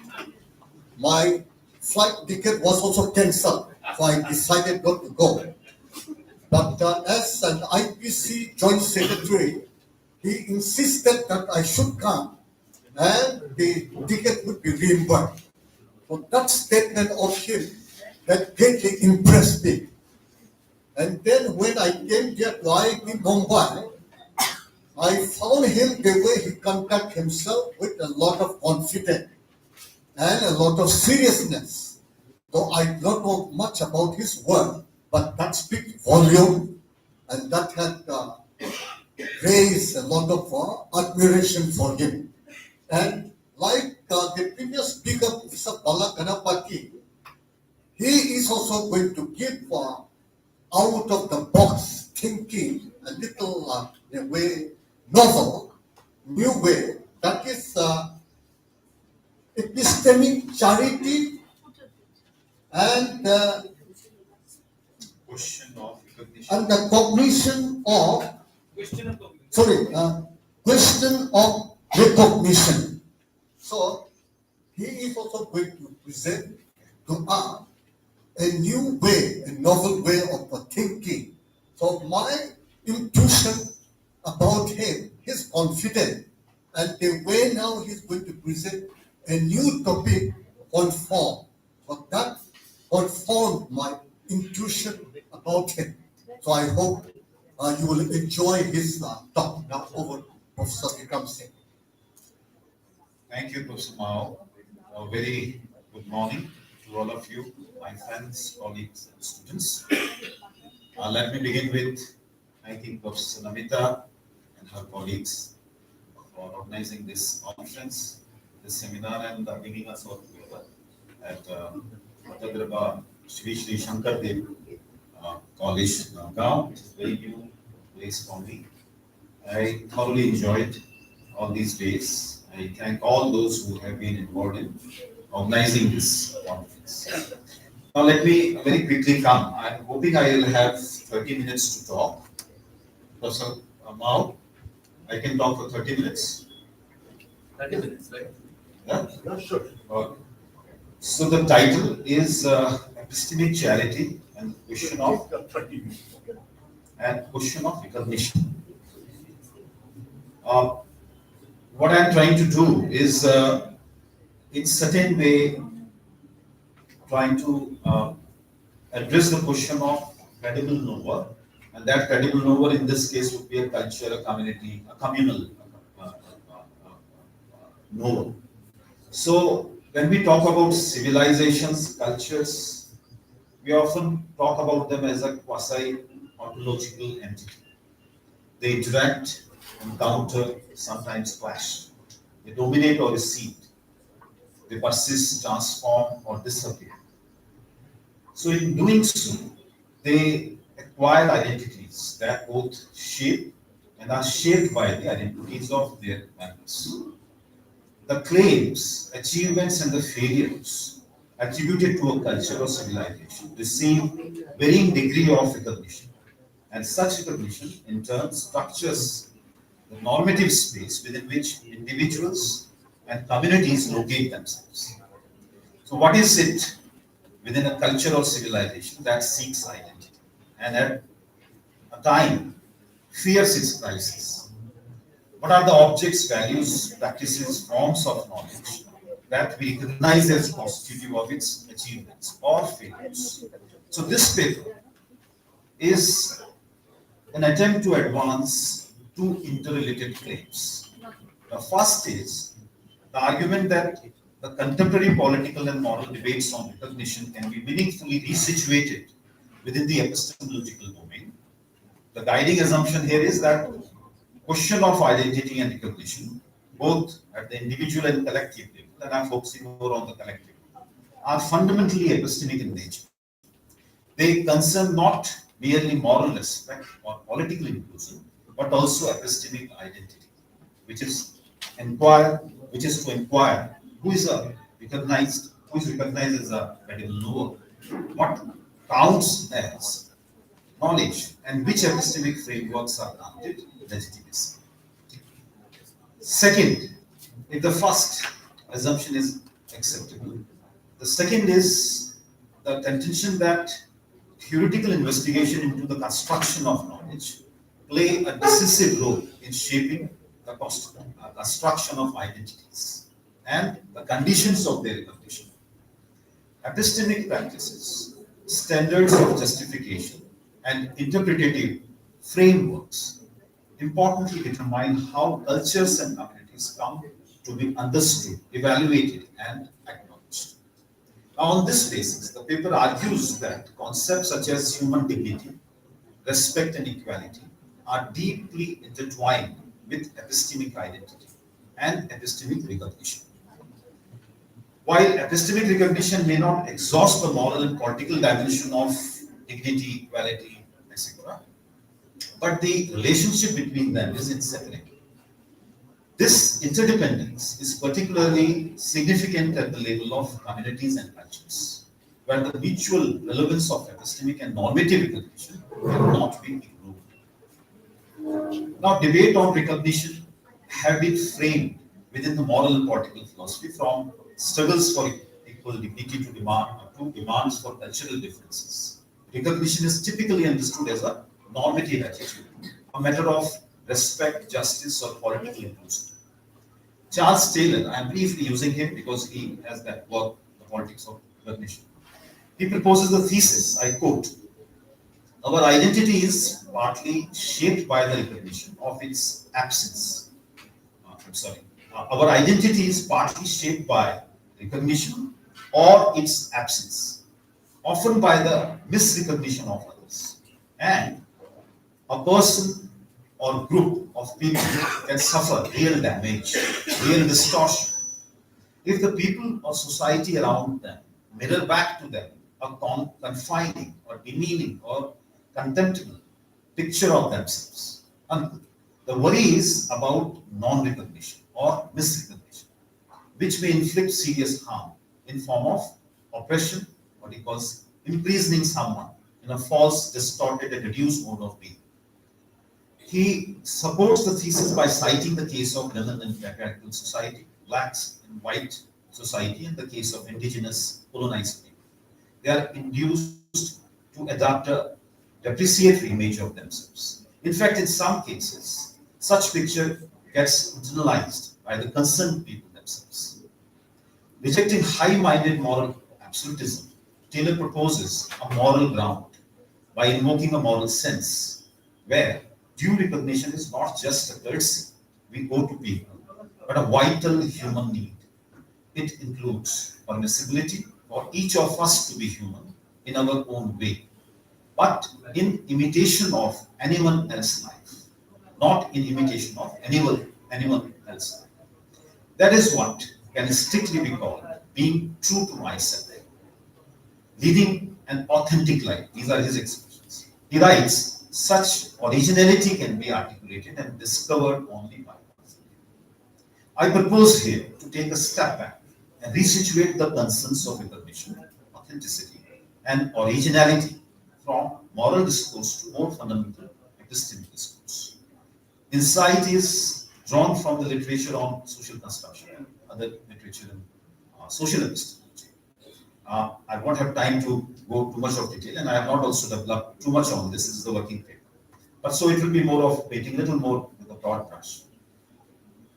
my flight ticket was also cancelled, so I decided not to go. But as an IPC Joint Secretary, he insisted that I should come and the ticket would be reimbursed. So that statement of him that greatly impressed me. And then when I came here to IIT Mumbai, I found him the way he conducted himself with a lot of confidence and a lot of seriousness. Though I don't know much about his work, but that speaks volume, and that had raised a lot of admiration for him. And like the previous speaker, Professor Bala Ganapati, he is also going to give out of the box thinking, a little way novel, new way, that is epistemic charity and Question of recognition. and the cognition of question of recognition. So he is also going to present to us a new way, a novel way of thinking. So my intuition about him, his confidence, and the way now he's going to present a new topic conform. So that conformed my intuition about him. So I hope you will enjoy his talk. Now over to Professor Vikram Singh. Thank you, Professor Mao. A very good morning to all of you, my friends, colleagues, and students. Let me begin with thanking Professor Namita and her colleagues for organizing this conference, this seminar, and bringing us all together at Bhattagraba Shri Shri Shankar Dev College, Nagaon, which is a very new place for me. I thoroughly enjoyed all these days. I thank all those who have been involved in organizing this conference. Now let me very quickly come. I'm hoping I will have 30 minutes to talk. Professor Mao, I can talk for 30 minutes. 30 minutes, right? Yeah? Yeah, sure. Okay. So the title is Epistemic Charity and Question of Recognition. Uh, what I'm trying to do is, in certain way, trying to address the question of credible knower, and that credible knower in this case would be a culture, a community, a communal knower. So when we talk about civilizations, cultures, we often talk about them as a quasi-ontological entity. They interact, encounter, sometimes clash. They dominate or recede. They persist, transform, or disappear. So in doing so, they acquire identities that both shape and are shaped by the identities of their members. The claims, achievements, and the failures attributed to a culture or civilization receive varying degree of recognition, and such recognition in turn structures the normative space within which individuals and communities locate themselves. So, what is it within a culture or civilization that seeks identity and at a time fears its crisis? What are the objects, values, practices, forms of knowledge that we recognize as constitutive of its achievements or failures? So, this paper is an attempt to advance two interrelated claims. The first is the argument that the contemporary political and moral debates on recognition can be meaningfully resituated within the epistemological domain. The guiding assumption here is that question of identity and recognition, both at the individual and collective level, and I'm focusing more on the collective, are fundamentally epistemic in nature. They concern not merely moral respect or political inclusion, but also epistemic identity, which is to inquire who is recognized as a credible knower, what counts as knowledge, and which epistemic frameworks are granted legitimacy. Second, if the first assumption is acceptable, the second is the contention that theoretical investigation into the construction of knowledge play a decisive role in shaping the construction of identities and the conditions of their recognition. Epistemic practices, standards of justification, and interpretative frameworks importantly determine how cultures and communities come to be understood, evaluated, and acknowledged. Now, on this basis, the paper argues that concepts such as human dignity, respect, and equality are deeply intertwined with epistemic identity and epistemic recognition. While epistemic recognition may not exhaust the moral and political dimension of dignity, equality, etc., but the relationship between them is inseparable. This interdependence is particularly significant at the level of communities and cultures, where the mutual relevance of epistemic and normative recognition cannot be ignored. Now, debate on recognition have been framed within the moral and political philosophy from struggles for equal dignity to demands for cultural differences. Recognition is typically understood as a normative attitude, a matter of respect, justice, or political inclusion. Charles Taylor, I am briefly using him because he has that work, The Politics of Recognition. He proposes the thesis, I quote, our identity is partly shaped by the recognition of its absence. Our identity is partly shaped by recognition or its absence, often by the misrecognition of others. And a person or group of people can suffer real damage, real distortion, if the people or society around them mirror back to them a confining or demeaning or contemptible picture of themselves. And the worry is about non-recognition or misrecognition, which may inflict serious harm in in form of oppression, what he calls imprisoning someone in a false, distorted, and reduced mode of being. He supports the thesis by citing the case of women in patriarchal society, blacks in white society, and the case of indigenous colonized people. They are induced to adopt a depreciatory image of themselves. In fact, in some cases, such picture gets internalized by the concerned people themselves. Rejecting high-minded moral absolutism, Taylor proposes a moral ground by invoking a moral sense, where due recognition is not just a courtesy we owe to people, but a vital human need. It includes permissibility for each of us to be human in our own way, but in imitation of anyone else's life, not in imitation of anyone else's life. That is what can strictly be called being true to myself, leading an authentic life. These are his expressions. He writes, such originality can be articulated and discovered only by us. I propose here to take a step back and resituate the concerns of recognition, authenticity, and originality from moral discourse to more fundamental epistemic discourse. Insight is drawn from the literature on social construction and other literature in social epistemology. I won't have time to go too much of detail, and I have not also developed too much on this. This is the working paper. But so it will be more of painting a little more with a broad brush.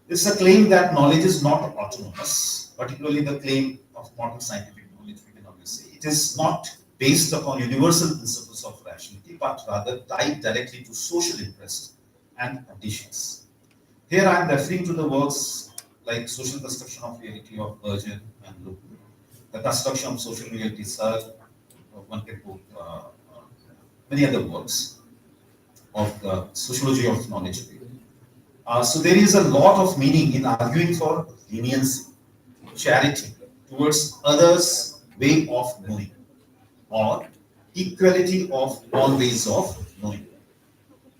It's a claim that knowledge is not autonomous, particularly the claim of modern scientific knowledge, we can always say. It is not based upon universal principles of rationality, but rather tied directly to social interests and conditions. Here I am referring to the works like Social Construction of Reality of Berger and Luke, the construction of social reality, Search, one can quote many other works of the sociology of knowledge. So there is a lot of meaning in arguing for leniency, charity towards others' way of knowing, or equality of all ways of knowing.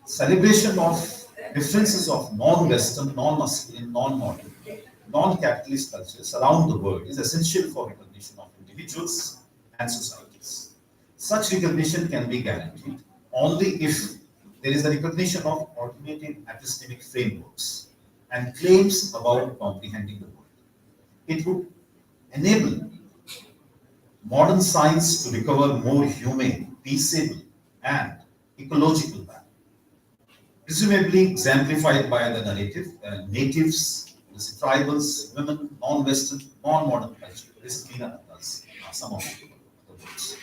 Celebration of differences of non-Western, non-masculine, non-modern, non-capitalist cultures around the world is essential for recognition of individuals and societies. Such recognition can be guaranteed only if there is a recognition of alternative epistemic frameworks and claims about comprehending the world. It would enable modern science to recover more humane, peaceable, and ecological value, presumably exemplified by the narrative, natives, tribals, women, non-Western, non-modern culture. This has been some of the words.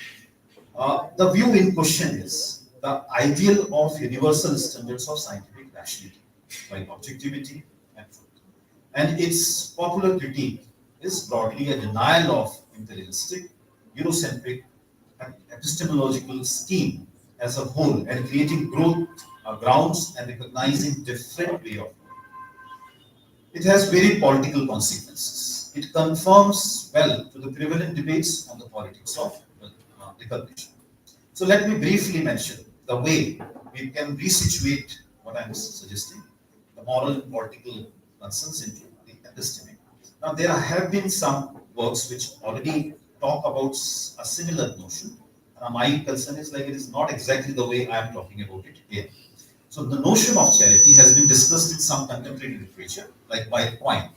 The view in question is the ideal of universal standards of scientific rationality, like objectivity and truth. And its popular critique is broadly a denial of imperialistic, Eurocentric, and epistemological scheme as a whole, and creating growth grounds and recognizing different way of knowing. It has very political consequences. It conforms well to the prevalent debates on the politics of recognition. So let me briefly mention the way we can resituate what I'm suggesting, the moral and political concerns into the epistemic. Now there have been some works which already talk about a similar notion. My concern is like it is not exactly the way I am talking about it here. So the notion of charity has been discussed in some contemporary literature, like by Quine.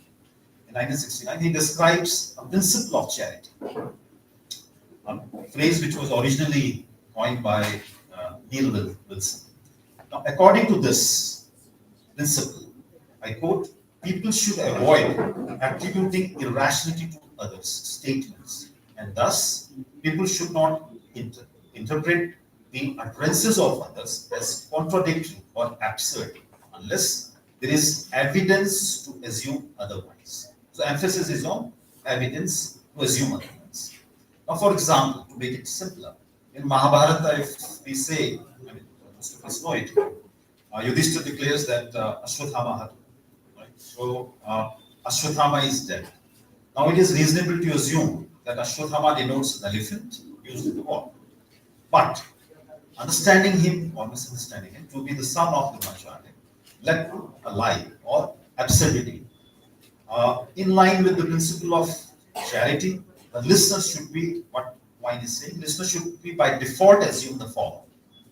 In 1969, he describes a principle of charity, a phrase which was originally coined by Neil Wilson. Now, according to this principle, I quote, people should avoid attributing irrationality to others' statements, and thus people should not interpret the utterances of others as contradictory or absurd unless there is evidence to assume otherwise. So emphasis is on evidence to assume otherwise. Now, for example, to make it simpler, in Mahabharata, if we say, I mean, most of us know it, Yudhishthira declares that Ashwathama had, right? So Ashwathama is dead. Now it is reasonable to assume that Ashwathama denotes an elephant used in the war. But understanding him or misunderstanding him to be the son of the Macharya led to a lie or absurdity. In line with the principle of charity, the the listener should be, what Wine is saying, listener should be by default assume the following,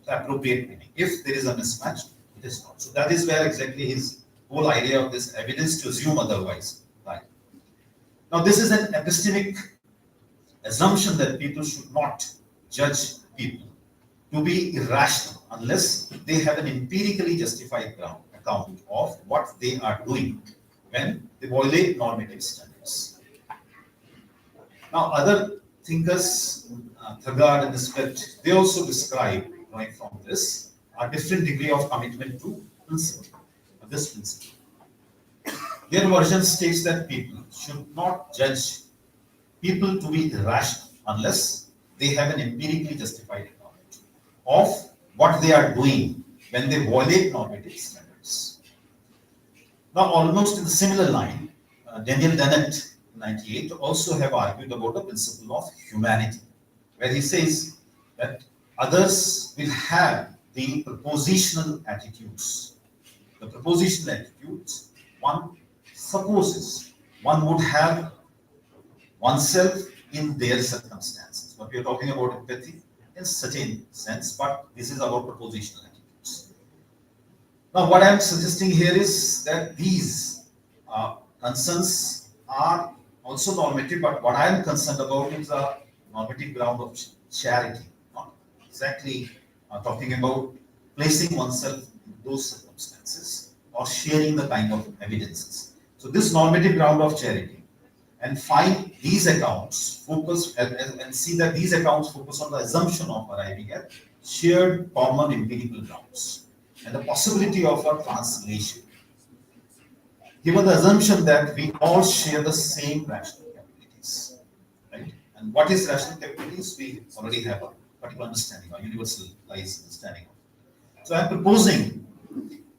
the appropriate meaning. If there is a mismatch, it is not. So that is where exactly his whole idea of this evidence to assume otherwise lies. Now this is an epistemic assumption that people should not judge people to be irrational unless they have an empirically justified account of what they are doing when they violate normative standards. Now, other thinkers, Thagard and Spett, they also describe, drawing from this, a different degree of commitment to principle, this principle. Their version states that people should not judge people to be irrational unless they have an empirically justified knowledge of what they are doing when they violate normative standards. Now, almost in the similar line, Daniel Dennett, 98, also have argued about the principle of humanity, where he says that others will have the propositional attitudes. The propositional attitudes, one supposes one would have oneself in their circumstances. But we are talking about empathy in certain sense, but this is about propositional attitudes. Now, what I am suggesting here is that these concerns are also normative, but what I am concerned about is a normative ground of charity, not exactly talking about placing oneself in those circumstances or sharing the kind of evidences. So this normative ground of charity, and find these accounts focus and see that these accounts focus on the assumption of arriving at shared common empirical grounds and the possibility of a translation. Given the assumption that we all share the same rational capabilities, right? And what is rational capabilities? We already have a particular understanding, a universalized understanding of it. So I'm proposing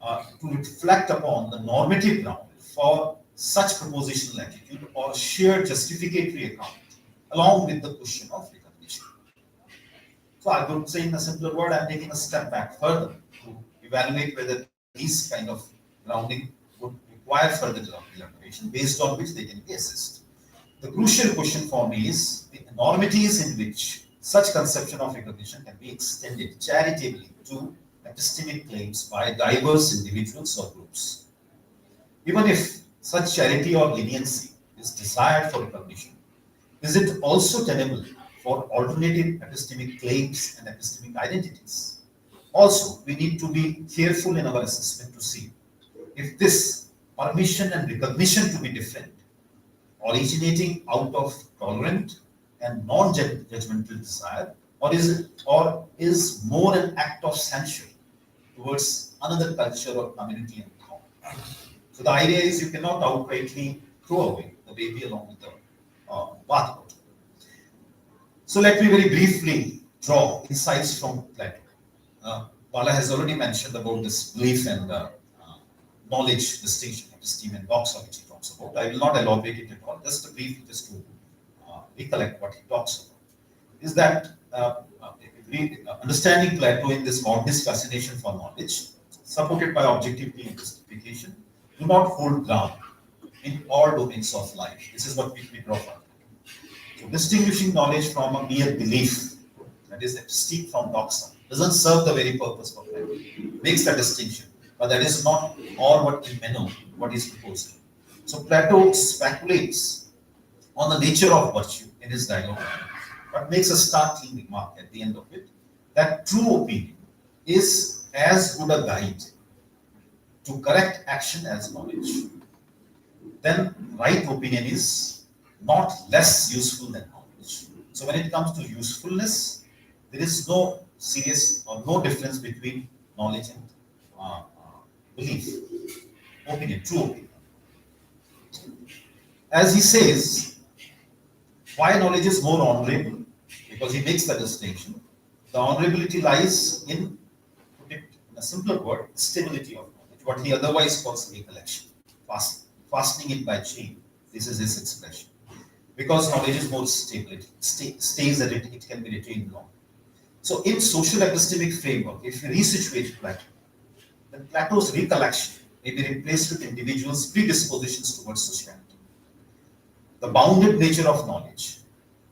to reflect upon the normative ground for such propositional attitude or shared justificatory account, along with the question of recognition. So I would say in a simpler word, I'm taking a step back further to evaluate whether these kind of grounding would require further elaboration based on which they can be assessed. The crucial question for me is the enormities in which such conception of recognition can be extended charitably to epistemic claims by diverse individuals or groups. Even if such charity or leniency is desired for recognition, is it also tenable for alternative epistemic claims and epistemic identities? Also, we need to be careful in our assessment to see if this permission and recognition to be different, originating out of tolerant and non-judgmental desire, or is more an act of censure towards another culture or community and thought. So the idea is you cannot outrightly throw away the baby along with the bathwater. So let me very briefly draw insights from Plato. Bala has already mentioned about this belief and knowledge distinction, episteme and doxa, which he talks about. I will not elaborate it at all, just a brief, just to recollect what he talks about. Is that understanding Plato in this obvious fascination for knowledge, supported by objectivity and justification, do not hold ground in all domains of life. This is what we draw from. So distinguishing knowledge from a mere belief, that is episteme from doxa, doesn't serve the very purpose for Plato. Makes the distinction, but that is not all what we know, what is proposing. So Plato speculates on the nature of virtue in his dialogue, but makes a startling remark at the end of it, that true opinion is as good a guide to correct action as knowledge. Then right opinion is not less useful than knowledge. So when it comes to usefulness, there is no serious or no difference between knowledge and belief, opinion, true opinion. As he says, why knowledge is more honorable? Because he makes the distinction. The honorability lies in, put it in a simpler word, stability of knowledge, what he otherwise calls recollection, fastening it by chain. This is his expression. Because knowledge is more stable, it stays that it can be retained long. So in social epistemic framework, if you resituate Plato, then Plato's recollection may be replaced with individuals' predispositions towards sociality. The bounded nature of knowledge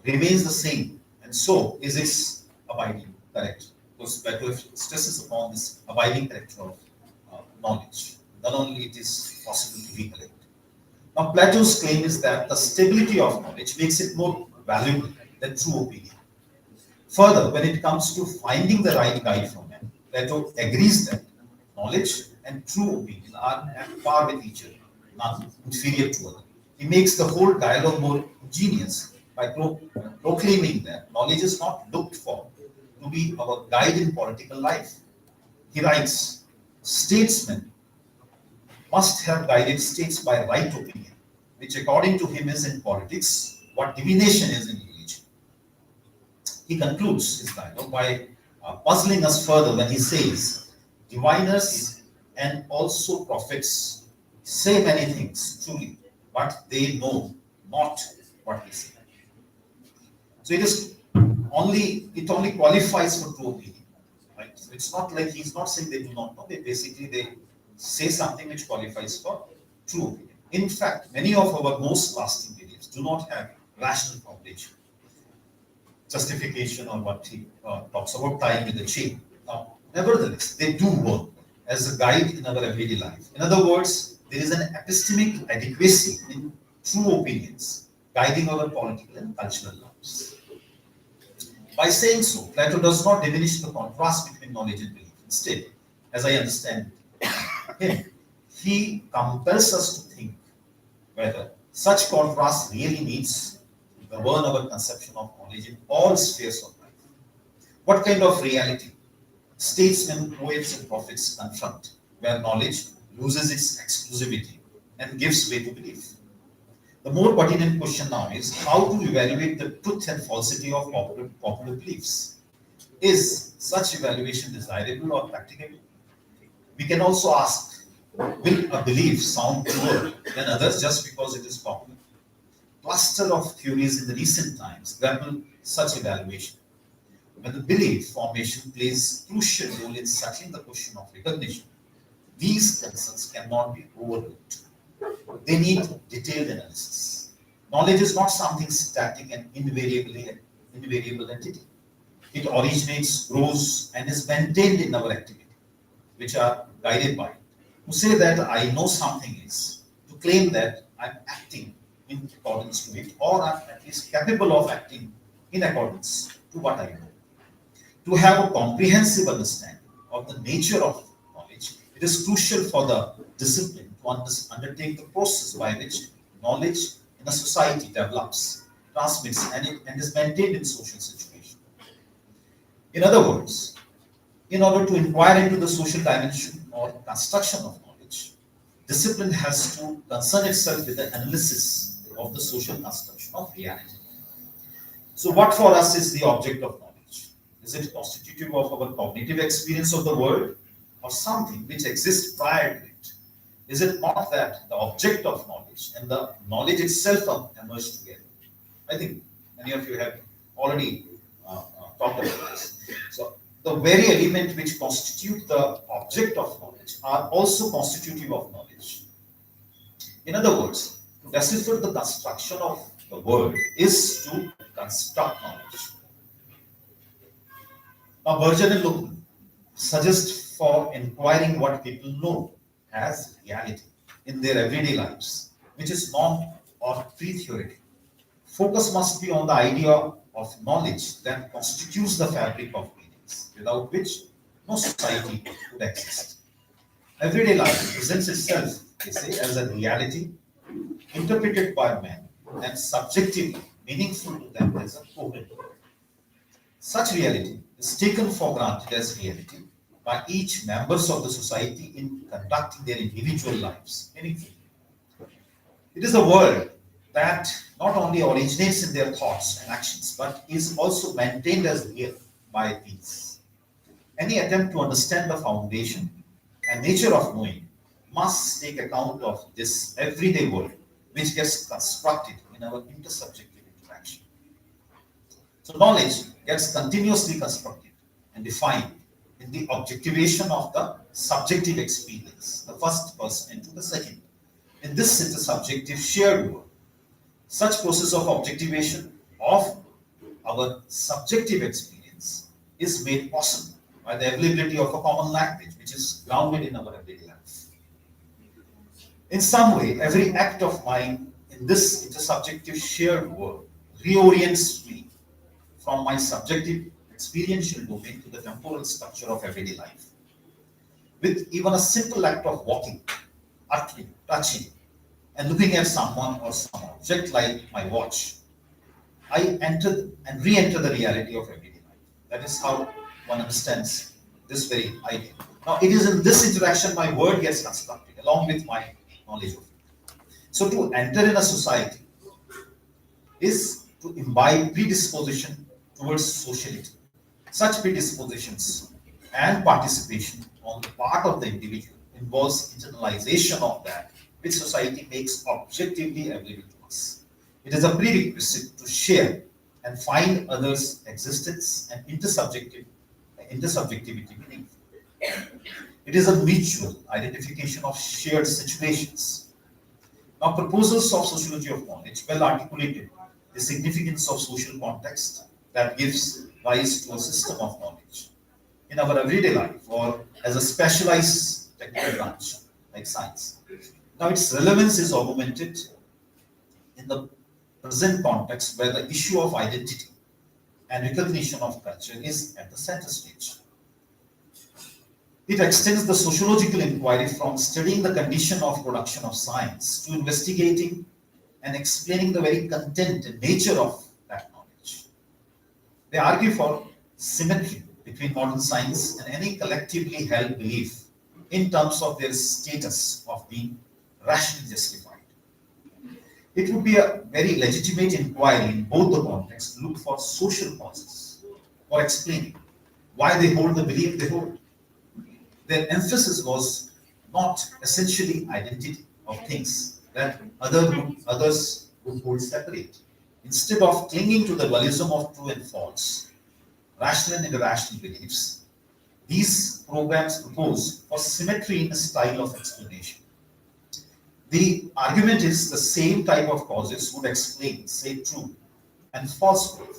remains the same, and so is its abiding character. Because Plato stresses upon this abiding character of knowledge. Not only it is possible to recollect. Now, Plato's claim is that the stability of knowledge makes it more valuable than true opinion. Further, when it comes to finding the right guide for man, Plato agrees that knowledge and true opinion are at par with each other, none inferior to other. He makes the whole dialogue more ingenious by proclaiming that knowledge is not looked for to be our guide in political life. He writes, statesmen must have guided states by right opinion, which according to him is in politics what divination is in religion. He concludes his dialogue by puzzling us further when he says, diviners and also prophets say many things truly, but they know not what they say. So it only qualifies for true opinion. Right? So it's not like he's not saying they do not know, they say something which qualifies for true opinion. In fact, many of our most lasting beliefs do not have rational foundation, justification, or what he talks about tying with the chain. Now, nevertheless, they do work as a guide in our everyday life. In other words, there is an epistemic adequacy in true opinions guiding our political and cultural lives. By saying so, Plato does not diminish the contrast between knowledge and belief. Instead, as I understand him, he compels us to think whether such contrast really needs to govern our conception of knowledge in all spheres of life. What kind of reality statesmen, poets, and prophets confront where knowledge loses its exclusivity and gives way to belief? The more pertinent question now is how to evaluate the truth and falsity of popular beliefs. Is such evaluation desirable or practicable? We can also ask, will a belief sound truer than others just because it is popular? Cluster of theories in the recent times grapple such evaluation. When the belief formation plays crucial role in settling the question of recognition, these concerns cannot be overlooked. They need detailed analysis. Knowledge is not something static and invariable entity. It originates, grows, and is maintained in our activity, which are guided by it. To say that I know something is to claim that I'm acting in accordance to it, or I'm at least capable of acting in accordance to what I know. To have a comprehensive understanding of the nature of knowledge, it is crucial for the discipline to undertake the process by which knowledge in a society develops, transmits, and is maintained in social situation. In other words, in order to inquire into the social dimension or construction of knowledge, discipline has to concern itself with the analysis of the social construction of reality. So, what for us is the object of knowledge? Is it constitutive of our cognitive experience of the world, or something which exists prior to it? Is it not that the object of knowledge and the knowledge itself emerge together? I think many of you have already talked about this. So, the very element which constitute the object of knowledge are also constitutive of knowledge. In other words, to decipher the construction of the world is to construct knowledge. Now, Berger and Luhmann suggest for inquiring what people know as reality in their everyday lives, which is non or pre-theoretic. Focus must be on the idea of knowledge that constitutes the fabric of meanings, without which no society could exist. Everyday life presents itself, they say, as a reality interpreted by men and subjectively meaningful to them as a coherent. Such reality is taken for granted as reality by each members of the society in conducting their individual lives meaningfully. It is a world that not only originates in their thoughts and actions, but is also maintained as real by these. Any attempt to understand the foundation and nature of knowing must take account of this everyday world, which gets constructed in our intersubjective interaction. So knowledge gets continuously constructed and defined in the objectivation of the subjective experience, the first person into the second. In this intersubjective shared world, such process of objectivation of our subjective experience is made possible by the availability of a common language which is grounded in our everyday life. In some way, every act of mine in this intersubjective shared world reorients me from my subjective experiential domain to the temporal structure of everyday life. With even a simple act of walking, uttering, touching, and looking at someone or some object like my watch, I enter and re-enter the reality of everyday life. That is how one understands this very idea. Now, it is in this interaction my word gets constructed along with my knowledge of it. So, to enter in a society is to imbibe predisposition towards sociality. Such predispositions and participation on the part of the individual involves internalization of that which society makes objectively available to us. It is a prerequisite to share and find others' existence and intersubjectivity meaningful. It is a mutual identification of shared situations. Now, proposals of sociology of knowledge well articulated the significance of social context that gives rise to a system of knowledge in our everyday life or as a specialized technical branch like science. Now, its relevance is augmented in the present context where the issue of identity and recognition of culture is at the center stage. It extends the sociological inquiry from studying the condition of production of science to investigating and explaining the very content and nature of that knowledge. They argue for symmetry between modern science and any collectively held belief in terms of their status of being rationally justified. It would be a very legitimate inquiry in both the contexts to look for social causes for explaining why they hold the belief they hold. Their emphasis was not essentially identity of things that others would hold separate. Instead of clinging to the dualism of true and false, rational and irrational beliefs, these programs propose for symmetry in the style of explanation. The argument is the same type of causes would explain, say, true and false belief.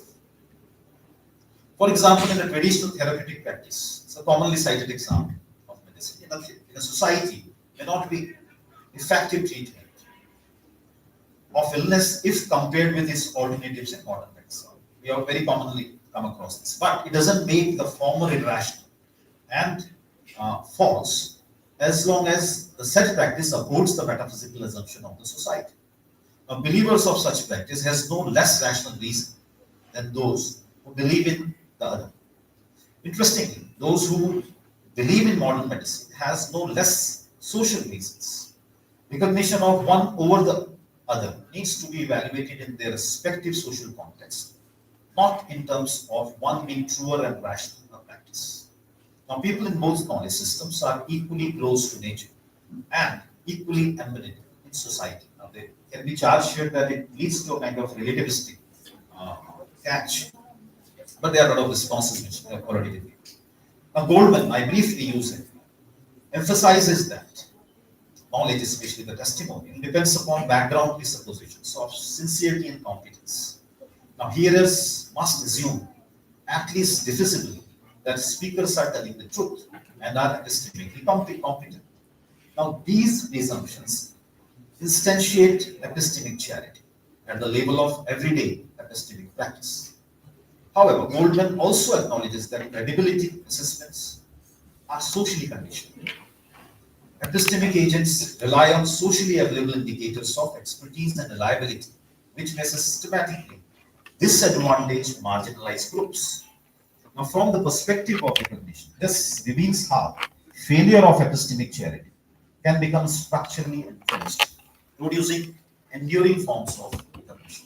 For example, in a traditional therapeutic practice, it's a commonly cited example of medicine. In a society, may not be effective treatment of illness if compared with its alternatives in modern medicine. We have very commonly come across this. But it doesn't make the former irrational and false as long as the said practice upholds the metaphysical assumption of the society. Now, believers of such practice has no less rational reason than those who believe in the other. Interestingly, those who believe in modern medicine has no less social reasons. Recognition of one over the other needs to be evaluated in their respective social context, not in terms of one being truer and rational in practice. Now, people in both knowledge systems are equally close to nature and equally embedded in society. Now, they can be charged here that it leads to a kind of relativistic catch, but there are a lot of responses which I have already given. Now, Goldman, I briefly use it, emphasizes that knowledge, especially the testimonial, depends upon background presuppositions of sincerity and competence. Now, hearers must assume, at least diffusively, that speakers are telling the truth and are epistemically competent. Now, these presumptions instantiate epistemic charity at the level of everyday epistemic practice. However, Goldman also acknowledges that credibility assessments are socially conditioned. Epistemic agents rely on socially available indicators of expertise and reliability, which may systematically disadvantage marginalized groups. Now, from the perspective of recognition, this reveals how failure of epistemic charity can become structurally entrenched, producing enduring forms of recognition.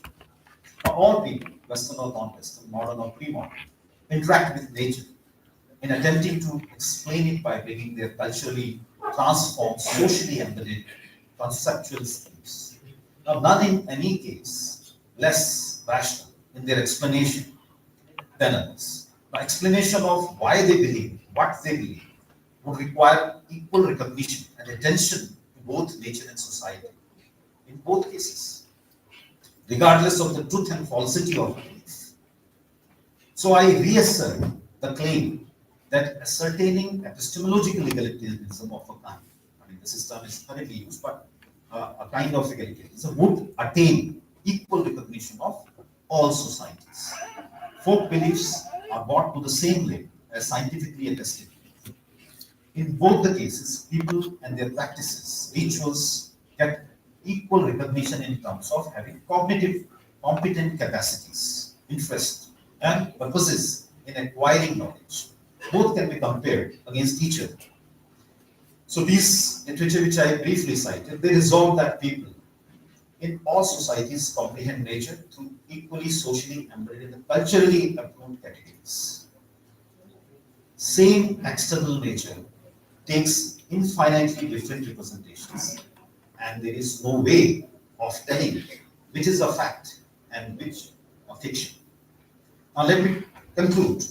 Now, all people, Western or non-Western, modern or pre-modern, interact with nature in attempting to explain it by bringing their culturally transformed, socially embedded conceptual schemes. Now, none in any case less rational in their explanation than others. Now, explanation of why they believe, what they believe, would require equal recognition and attention to both nature and society. In both cases, regardless of the truth and falsity of belief, So I reassert the claim that ascertaining epistemological egalitarianism of a kind, I mean, the system is currently used, but a kind of egalitarianism would attain equal recognition of all societies. Folk beliefs are brought to the same level as scientifically attested. In both the cases, people and their practices, rituals, get equal recognition in terms of having cognitive, competent capacities, interest, and purposes in acquiring knowledge. Both can be compared against each other. So these literature which I briefly cited, they resolve that people in all societies comprehend nature through equally socially embedded and culturally approved categories. Same external nature takes infinitely different representations, and there is no way of telling which is a fact and which a fiction. Now, let me conclude.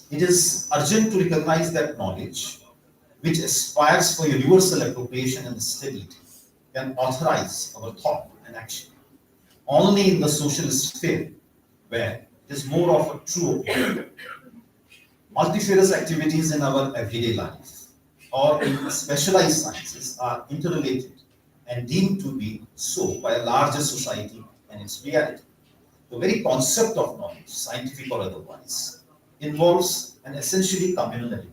It is urgent to recognize that knowledge, which aspires for universal appropriation and stability, can authorize our thought and action only in the social sphere, where it is more of a true opinion. Multifarious activities in our everyday life or in specialized sciences are interrelated and deemed to be so by a larger society and its reality. The very concept of knowledge, scientific or otherwise, involves an essentially communal element.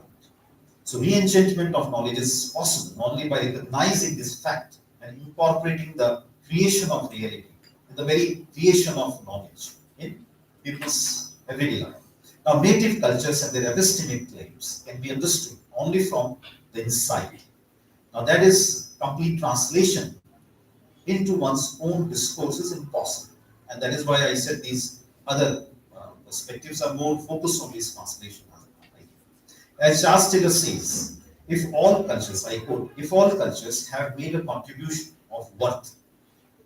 So, re-enchantment of knowledge is possible only by recognizing this fact and incorporating the creation of reality, the very creation of knowledge in people's everyday life. Now, native cultures and their epistemic claims can be understood only from the insight. Now, that is complete translation into one's own discourse is impossible. And that is why I said these other perspectives are more focused on this translation. As Charles Taylor says, if all cultures, I quote, if all cultures have made a contribution of worth,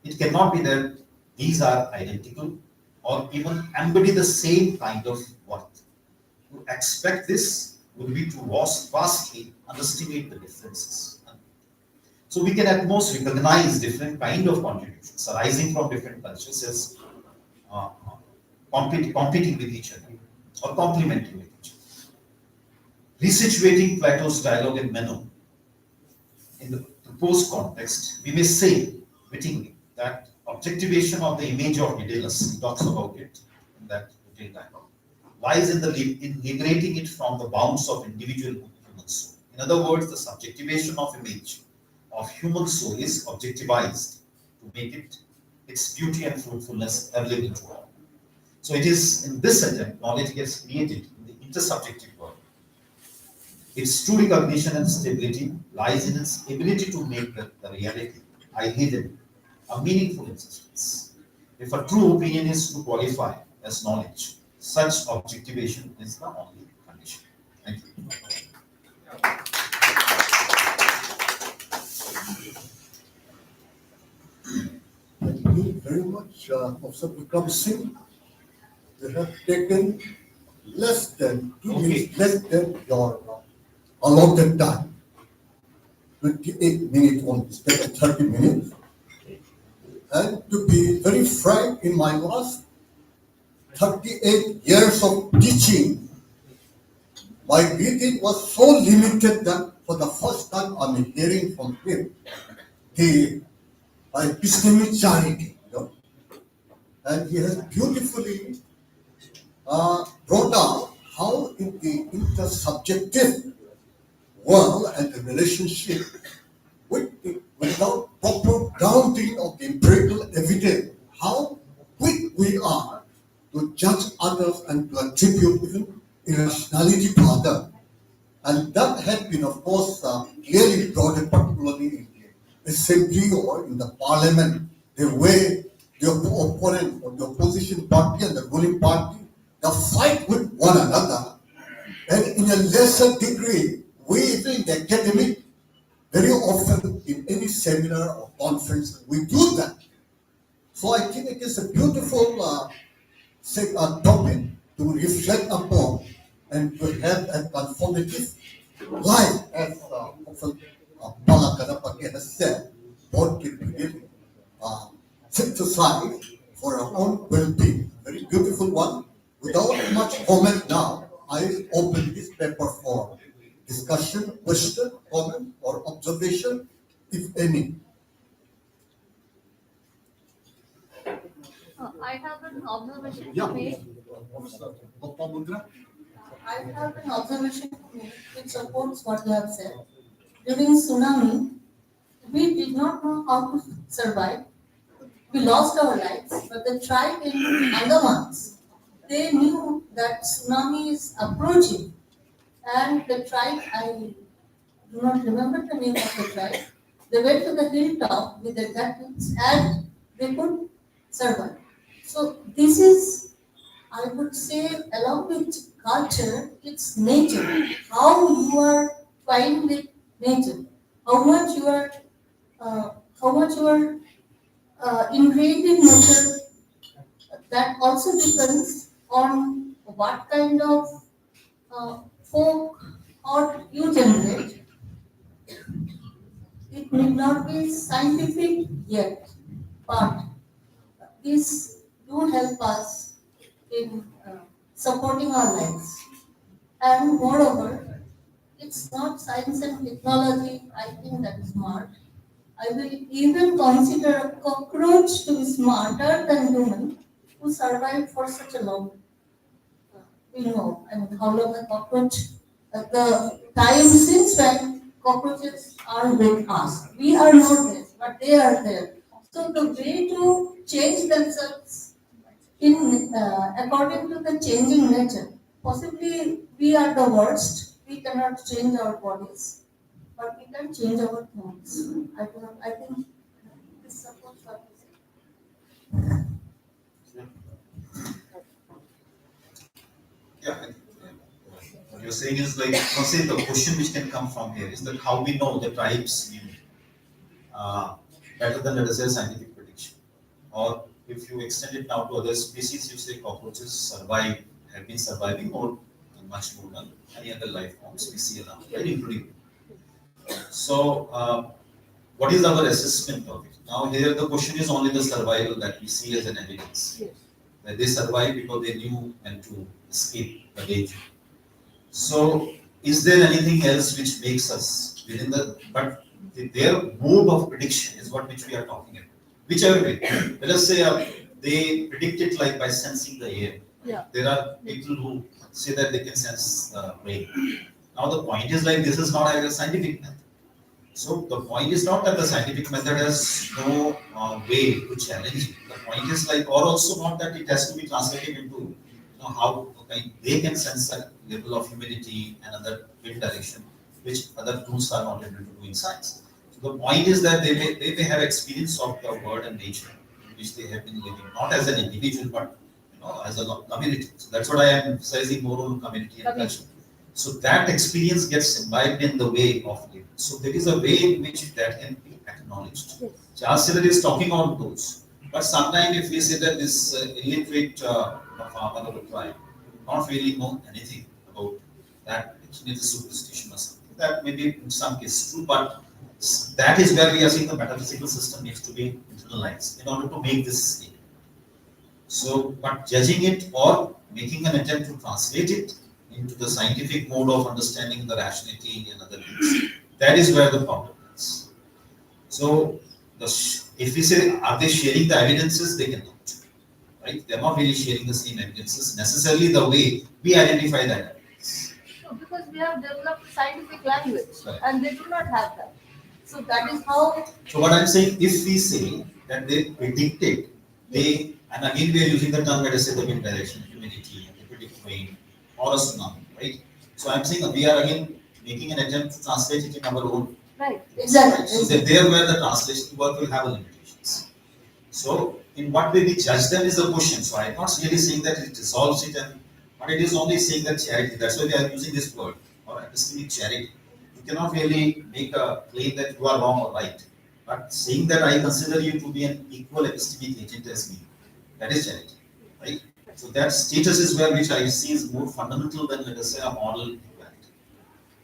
it cannot be that these are identical or even embody the same kind of worth. To expect this would be to vastly underestimate the differences. So we can at most recognize different kind of contributions arising from different cultures as competing with each other or complementing with each other. Resituating Plato's dialogue in Meno in the proposed context, we may say wittingly that objectivation of the image of Daedalus, he talks about it in that dialogue, lies in liberating it from the bounds of individual human soul. In other words, the subjectivation of image of human soul is objectivized to make it its beauty and fruitfulness available to all. So it is in this attempt knowledge gets created in the intersubjective world. Its true recognition and stability lies in its ability to make the reality I live in a meaningful existence. If a true opinion is to qualify as knowledge, such objectivation is the only condition. Thank you. Thank you very much, Professor Vikram Singh. You have taken less than 2 minutes, less than your allotted time. 28 minutes on instead of 30 minutes. And to be very frank, in my last 38 years of teaching, my reading was so limited that for the first time I'm hearing from him the epistemic charity, and he has beautifully brought out how in the intersubjective world and the relationship without proper grounding of the empirical evidence, how quick we are to judge others and to attribute even irrationality to others. And that had been, of course, clearly brought in, particularly in the assembly or in the parliament, the way the opponent or the opposition party and the ruling party, the fight with one another. And in a lesser degree, we even in the academic, very often in any seminar or conference, we do that. So I think it is a beautiful topic to reflect upon and to have a conformative life, as Professor Pala Ganapati has said, what can be really synthesized for our own well-being. Very beautiful one. Without much comment now, I will open this paper for discussion, question, comment, or observation, if any. I have an observation Yeah. to make. I have an observation to make which supports what you have said. During tsunami, we did not know how to survive. We lost our lives, but the tribe in Andamans, they knew that tsunami is approaching, and the tribe, I do not remember the name of the tribe, they went to the hilltop with their jackets and they could survive. So this is, I would say, along with culture, it's nature. How you are fine with nature, how much you are, uh, how much you are ingrained in nature. That also depends on what kind of folk or you generate. It may not be scientific yet, but these do help us in supporting our lives. And moreover, it's not science and technology, I think that is smart. I will even consider a cockroach to be smarter than human who survived for such a long time. We know, I mean, how long a cockroach, the time since when cockroaches are with us. We are not there, but they are there. So the way to change themselves in according to the changing nature, possibly we are the worst. We cannot change our bodies, but we can change our thoughts. I think this supports what you say. Yeah, what you're saying is like, say the question which can come from here is that how we know the tribes knew better than, let us say, scientific prediction. Or if you extend it now to other species, you say cockroaches survive, have been surviving more, much more than any other life forms we see around, right, including. So, what is our assessment of it? Now, here the question is only the survival that we see as an evidence. That they survived because they knew when to escape the danger. So, is there anything else which makes us within their mode of prediction is what which we are talking about. Whichever way, let us say they predict it like by sensing the air. Yeah. There are people who say that they can sense rain. Now the point is like this is not a scientific method. So the point is not that the scientific method has no way to challenge it. The point is like, or also not that it has to be translated into, how they can sense a level of humidity and other wind direction, which other tools are not able to do in science. So the point is that they may have experience of the world and nature in which they have been living, not as an individual, but as a community. So that's what I am emphasizing more on community and culture. So that experience gets imbibed in the way of living. So there is a way in which that can be acknowledged. Yes. Charles Taylor is talking on those. But sometimes if we say that this illiterate farmer or tribe not really know anything about that, actually it's a superstition or something. That may be in some cases true, but that is where we are seeing the metaphysical system needs to be internalized in order to make this statement. So, but judging it or making an attempt to translate it into the scientific mode of understanding the rationality and other things, that is where the problem is. So, if we say, are they sharing the evidences? They cannot. Right? They are not really sharing the same evidences necessarily the way we identify that evidence. No, because we have developed scientific language Right. and they do not have that. So that is how. So what I'm saying, if we say that they predicted, and again we are using the term, let us say the wind direction, humidity, and they predict rain or a tsunami, right? So I'm saying we are again making an attempt to translate it in our own. Right, exactly. So that there where the translation work will have limitations. So in what way we judge them is the question. So I'm not really saying that it resolves it, but it is only saying that charity. That's why we are using this word, or epistemic charity. You cannot really make a claim that you are wrong or right. But saying that I consider you to be an equal epistemic agent as me, that is charity, right? So that status is where which I see is more fundamental than, let us say, a moral equality.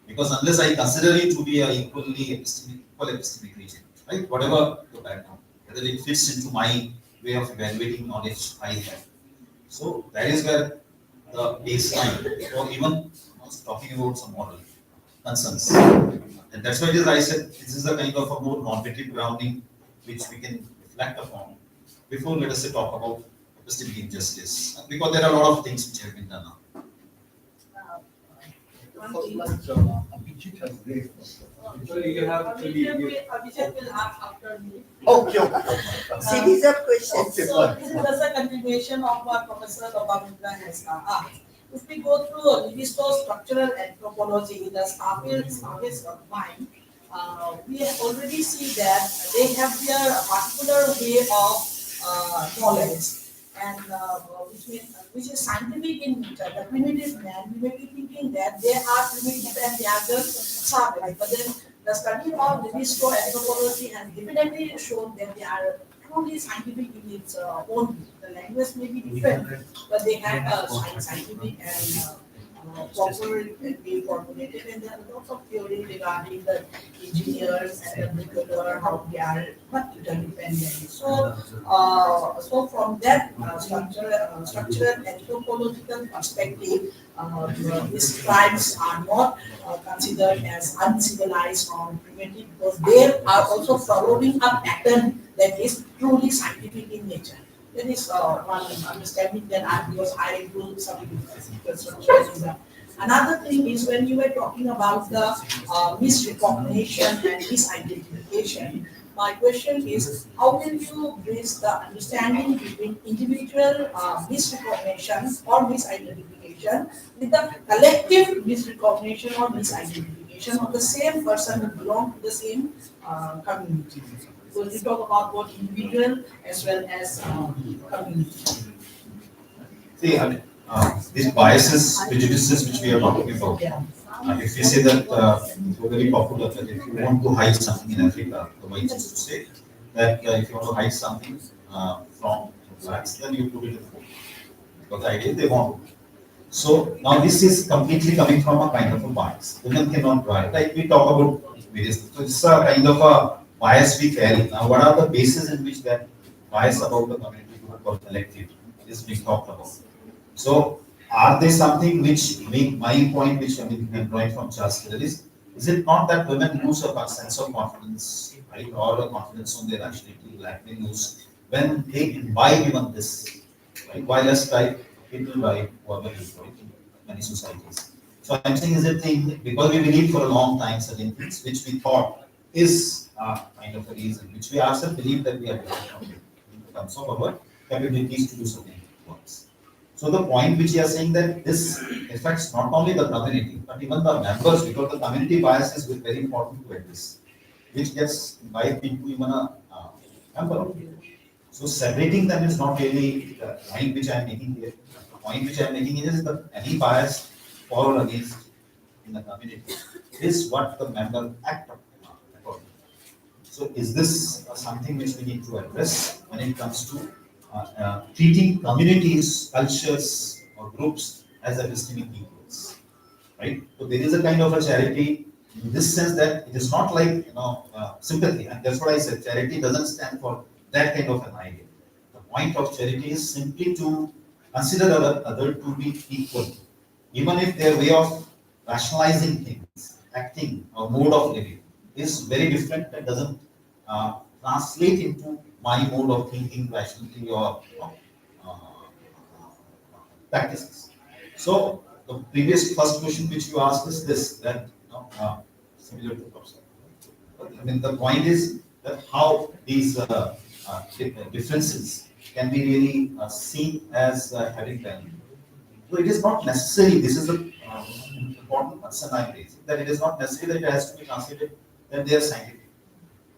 Because unless I consider you to be a equal epistemic agent, right? Whatever your background, whether it fits into my way of evaluating knowledge I have. So that is where the baseline, or even I was talking about some moral concerns. And that's why it is I said this is a kind of a more normative grounding which we can reflect upon before let us say talk about epistemic injustice. Because there are a lot of things which have been done now. Abhijit has raised. So you have to be. Abhishek will ask after me. Okay. Series of questions. Okay, So fine. this is just a continuation of what Professor Babamudra has asked. If we go through Livisto's structural anthropology, the Stafford's mind, we already see that they have their particular way of knowledge, and which is scientific in nature. The primitive man, we may be thinking that they are primitive and they are just savage, but then the study of Livisto anthropology has definitely shown that they are truly scientific in its own way. The language may be different, but they have scientific and properly formulated, and there are lots of theory regarding the engineers and the bricklayer, how they are not interdependent. So from that structural anthropological perspective, these tribes are not considered as uncivilized or primitive because they are also following a pattern that is truly scientific in nature. That is one understanding that because I do some structural. Another thing is when you were talking about the misrecognition and misidentification, my question is how will you bridge the understanding between individual misrecognition or misidentification with the collective misrecognition or misidentification of the same person who belong to the same community? So we talk about both individual as well as community. See, I mean, these biases, prejudices which we are talking about. Yeah. If we say that it's very popular that if you want to hide something in Africa, the whites used to say that if you want to hide something from blacks, then you put it in the book. Because the idea is they want to. So now this is completely coming from a kind of a bias. Women cannot drive. Like we talk about various. So it's a kind of a bias we carry. Now, what are the bases in which that bias about the community group or collective is being talked about? So, are they something which make my point, which I mean, I'm drawing from Charles Taylor is it not that women lose a sense of confidence, right, or a confidence on their rationality, like they lose when they imbibe even this, right? While as type people imbibe whatever is right in many societies. So I'm saying is it thing because we believe for a long time certain things which we thought is kind of a reason, which we ourselves believe that we are doing in terms of our capabilities to do certain works. So the point which you are saying that this affects not only the community, but even the members, because the community bias is very important to address, which gets imbibed into even a member of it. So separating them is not really the point which I am making here. The point which I am making is that any bias for or against in the community is what the member act upon. So is this something which we need to address when it comes to treating communities, cultures, or groups as epistemic equals, right? So there is a kind of a charity in this sense that it is not like sympathy, and that's what I said. Charity doesn't stand for that kind of an idea. The point of charity is simply to consider other to be equal, even if their way of rationalizing things, acting, or mode of living is very different and doesn't translate into my mode of thinking, rationality, or uh, practices. So the previous first question which you asked is this, that similar to Professor. I mean, the point is that how these differences can be really seen as having value. So it is not necessary, this is the important concern I raise, that it is not necessary that it has to be considered that they are scientific.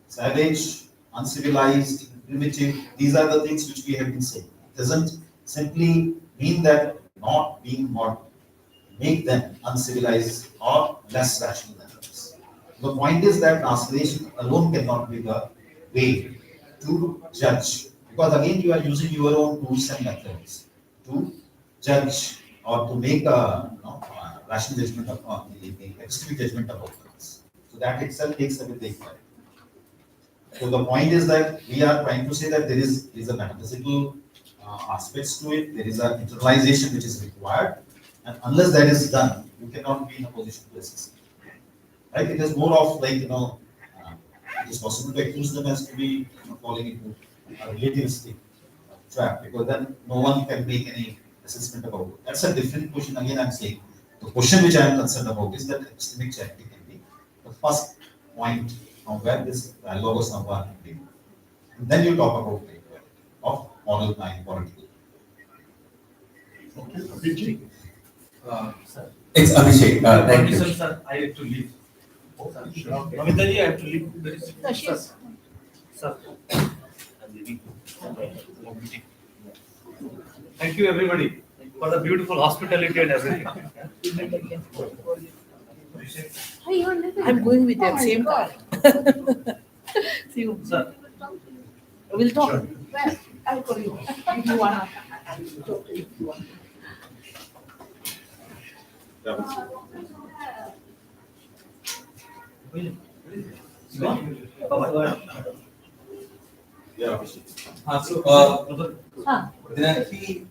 Savage, uncivilized, primitive, these are the things which we have been saying. It doesn't simply mean that not being modern make them uncivilized or less rational than others. The point is that translation alone cannot be the way to judge, because again you are using your own tools and methods to judge or to make a rational judgment upon the epistemic judgment about things. So that itself takes away the equality. So the point is that we are trying to say that there is a metaphysical aspects to it. There is an internalization which is required, and unless that is done, you cannot be in a position to assess it. Right? It is more of like uh, it is possible to accuse them as to be falling into a relativistic trap, because then no one can make any assessment about it. That's a different question. Again, I'm saying the question which I am concerned about is that epistemic charity can be the first point from where this dialogue or samvad can be. And then you talk about the of moral and political. Okay, Abhijit. It's Abhishek. Thank you. Sir, I have to leave. Namita ji, I have to leave very soon. Sir, I'm leaving. Thank you, everybody, for the beautiful hospitality and everything. I'm going with them, same car. See you. Sir, We'll talk. Sure. Well, I'll call you. If you wanna talk to you. If you want. Bye-bye. Yeah. There are three,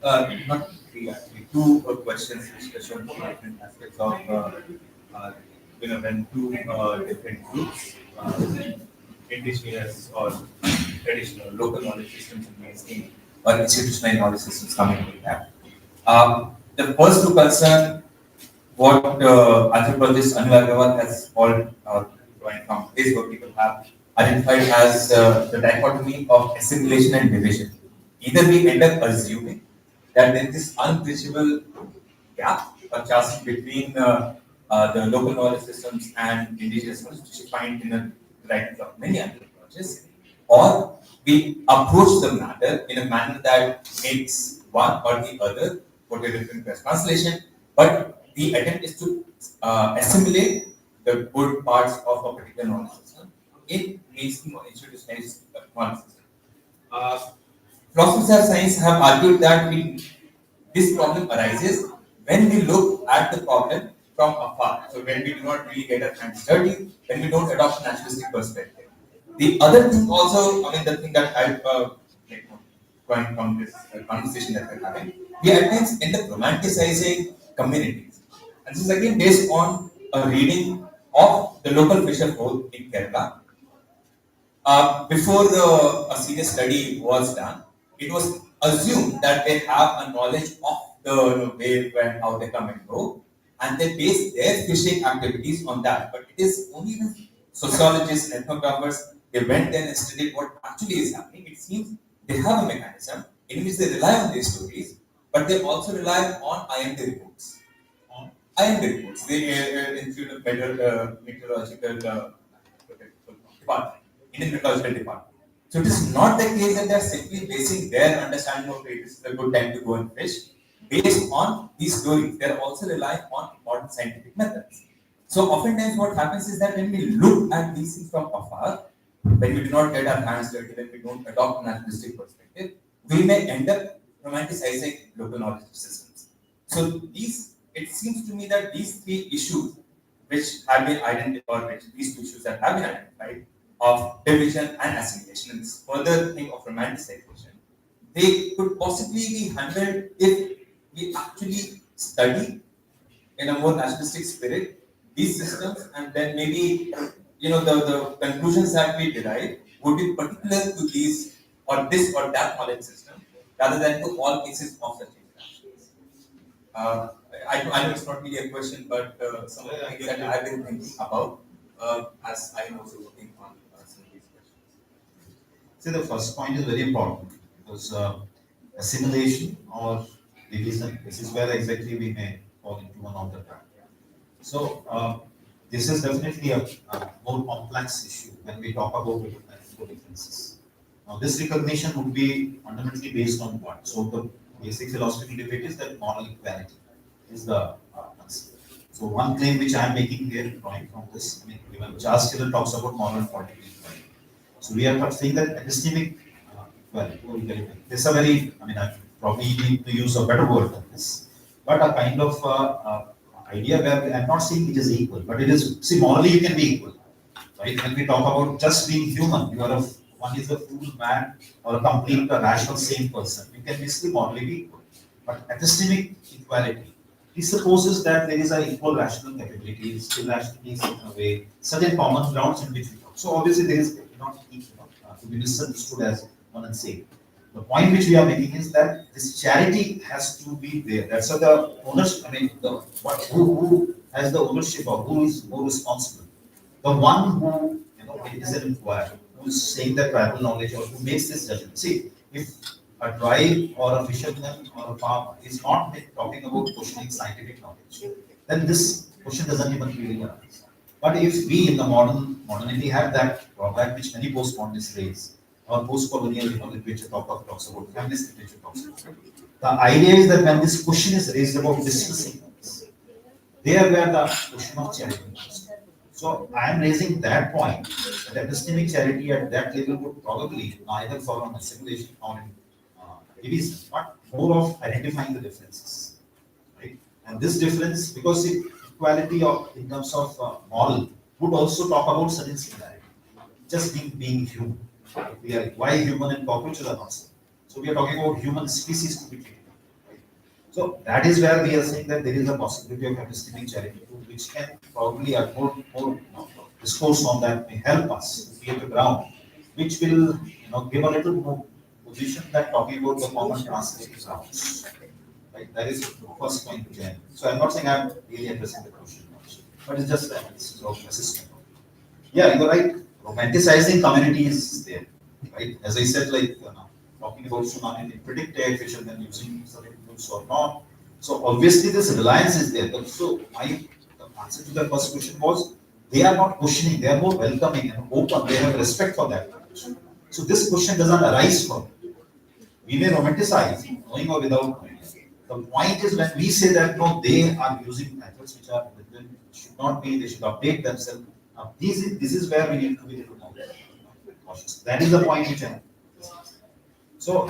not three actually, two questions which show different aspects of, when two different groups, indigenous or traditional local knowledge systems and mainstream or institutional knowledge systems coming with that. The first to concern what anthropologist Anu Agarwal has called, drawing from his work, people have identified as the dichotomy of assimilation and division. Either we end up assuming that there is this unbridgeable gap or chasm between the local knowledge systems and indigenous knowledge, which you find in the writings of many anthropologists, or we approach the matter in a manner that makes one or the other what a different translation, but the attempt is to assimilate the good parts of a particular knowledge system in mainstream or institutionalized knowledge system. Philosophers of science have argued that this problem arises when we look at the problem from afar. So when we do not really get our hands dirty, when we don't adopt a naturalistic perspective. The other thing also, the thing that going from this conversation that we're having, we at times end up romanticizing communities. And this is again based on a reading of the local fisher folk in Kerala. Before a serious study was done, it was assumed that they have a knowledge of the where, when, how they come and go, and they base their fishing activities on that. But it is only when sociologists and ethnographers they went there and studied what actually is happening. It seems they have a mechanism in which they rely on these stories, but they also rely on IMD reports. IMD reports, they Institute of Meteorological Department. Indian Meteorological Department. So it is not the case that they are simply basing their understanding of it. This is a good time to go and fish based on these stories. They are also relying on modern scientific methods. So oftentimes what happens is that when we look at these things from afar, when we do not get our hands dirty, when we don't adopt a naturalistic perspective, we may end up romanticizing local knowledge systems. So it seems to me that these three issues which have been identified, or which these two issues that have been identified, of division and assimilation, and this further thing of romanticization, they could possibly be handled if we actually study in a more naturalistic spirit these systems, and then maybe the conclusions that we derive would be particular to these or this or that knowledge system rather than to all cases of such interactions. I know it's not really a question, but some of the things that I've been thinking about as I'm also working on some of these questions. See, the first point is very important because assimilation or division, this is where exactly we may fall into one of the trap. So, this is definitely a more complex issue when we talk about the differences. Now, this recognition would be fundamentally based on what? So, the basic philosophical debate is that moral equality is the answer. So, one claim which I am making here, drawing from this, even Charles Taylor talks about moral and political equality. So, we are saying that epistemic equality. This is a very, I probably need to use a better word than this, but a kind of idea where I'm not saying it is equal, but it is, see, morally you can be equal, right? When we talk about just being human, you are of one is a full man or a complete rational sane person. We can basically morally be equal. But epistemic equality presupposes that there is an equal rational capability, still rationalities in a way, certain common grounds in which we talk. So obviously there is not to be misunderstood as one and say. The point which we are making is that this charity has to be there. That's what the ownership, who has the ownership or who is more responsible. The one who is an inquirer, who is saying the tribal knowledge or who makes this judgment. See, if a tribe or a fisherman or a farmer is not talking about questioning scientific knowledge, then this question doesn't even really arise. But if we in the modernity have that drawback which many postmodernists raise, or post-colonial literature talks about, feminist literature talks about. The idea is that when this question is raised about dismissing things, there where the question of charity comes. So I am raising that point that epistemic charity at that level would probably neither fall on assimilation or in division, but more of identifying the differences, right? And this difference, because equality of in terms of moral would also talk about certain similarity, just being human. We are why human and cockroaches are not same. So we are talking about human species to be treated. Right? So that is where we are saying that there is a possibility of epistemic charity, which can probably more discourse on that may help us to create a ground, which will give a little more position that talking about the common translating grounds. Right? That is the first point which I am. So I'm not saying I'm really addressing the question much, but it's just an analysis of assessment. Yeah, you're right. Romanticizing community is there, right? As I said, like talking about tsunami, they predict air fishermen using certain tools or not. So obviously this reliance is there. But so the answer to the first question was they are not questioning, they are more welcoming and open. They have respect for that. So this question doesn't arise from it. We may romanticize, knowing or without knowing. The point is when we say that no, they are using methods which are should not be, they should update themselves. This is where we need to be a little more cautious. That is the point which I am. So,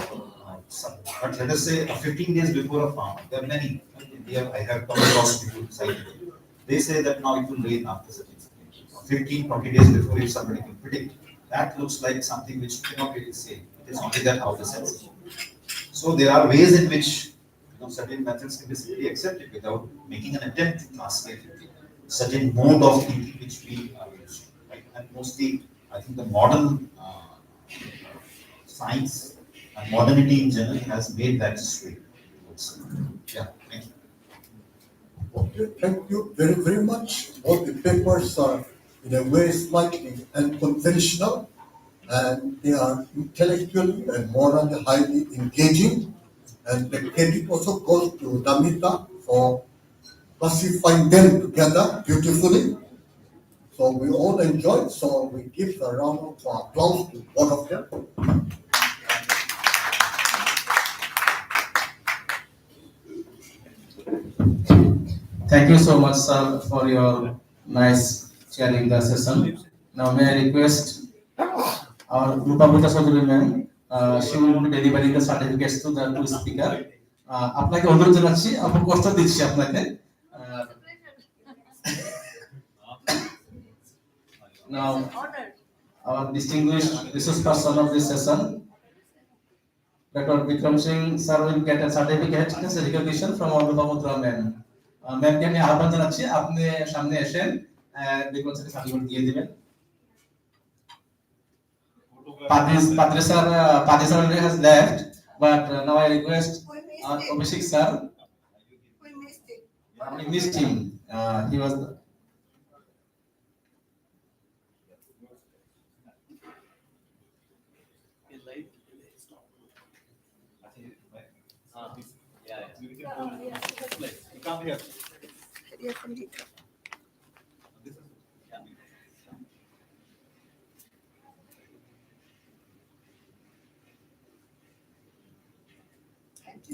but let us say 15 days before a farm, there are many. India, I have come across people cited. They say that now it will rain after certain 15, 20 days before if somebody can predict. That looks like something which you cannot really say. It is only that how the sense. So there are ways in which certain methods can be simply accepted without making an attempt to translate it. Certain mode of thinking which we are used, right? And mostly, I think the modern science and modernity in general has made that straight. Yeah, thank you. Okay, thank you very, very much. All the papers are in a way slightly unconventional, and they are intellectually and morally highly engaging. And the credit also goes to Namita for classifying them together beautifully. So we all enjoyed. So we give a round of applause to all of them. Thank you so much, sir, for your nice sharing the session. Now, may I request our Rupamita Chaudhary ma'am, she will be delivering the certificates to the two speaker. আপনাকে অনুরোধ জানাচ্ছি, আপনি কষ্ট দিচ্ছি আপনাকে। Now, our distinguished resource person of this session, Dr. Vikram Singh sir will get a certificate as a recognition from our Rupamitra ma'am. Ma'am কে আমি আহ্বান জানাচ্ছি, আপনি সামনে এসেন, বিক্রম স্যারকে সার্টিফিকেট দিয়ে দিবেন। Padri sir has left, but now I request Abhishek sir. We missed him. He was. Come here.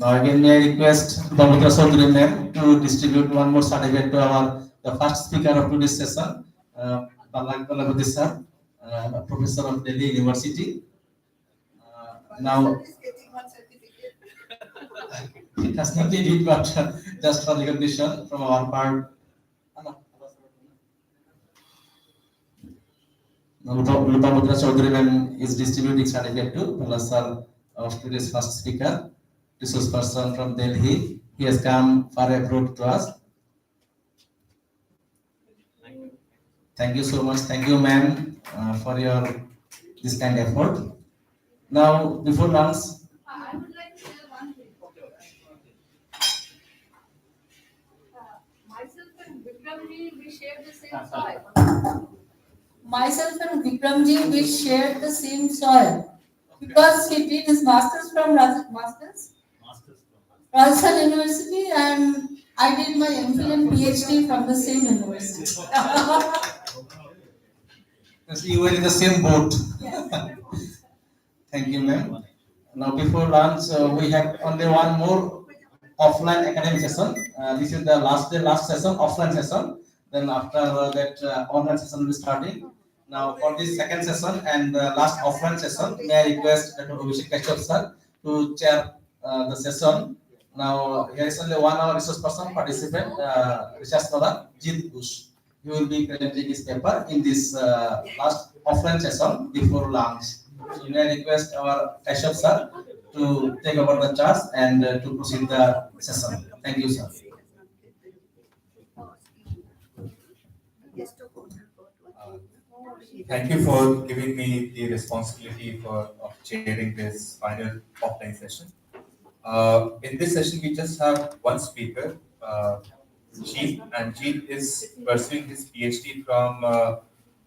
Now again, may I request Rupamitra Chaudhary ma'am to distribute one more certificate to the first speaker of today's session, Balagapati sir, Professor of Delhi University. Now, it has not been it, but just for recognition from our part. Lupamudra Chaudhary ma'am is distributing certificate to plus sir of today's first speaker. This is person from Delhi. He has come far abroad to us. Thank you so much. Thank you, ma'am, for your this kind of effort. Now, before lunch, I would like to share one thing. Myself and Vikramji, we share the same soil. Myself and Vikramji, we shared the same soil. Because he did his masters from Rajasthan University and I did my MPhil and PhD from the same university. you were in the same boat. Yes. Thank you, ma'am. Now, before lunch, we have only one more offline academic session. This is the last session, offline session. Then after that, online session will be starting. Now, for this second session and last offline session, may I request Dr. Abhishek Kashyap sir to chair the session. Now, here is only 1 hour resource person participant, research scholar Jit Bush. He will be presenting his paper in this last offline session before lunch. So, may I request our Kashyap sir to take over the charge and to proceed the session. Thank you, sir. Thank you for giving me the responsibility of chairing this final offline session. In this session, we just have one speaker, Jeet, and Jeet is pursuing his PhD from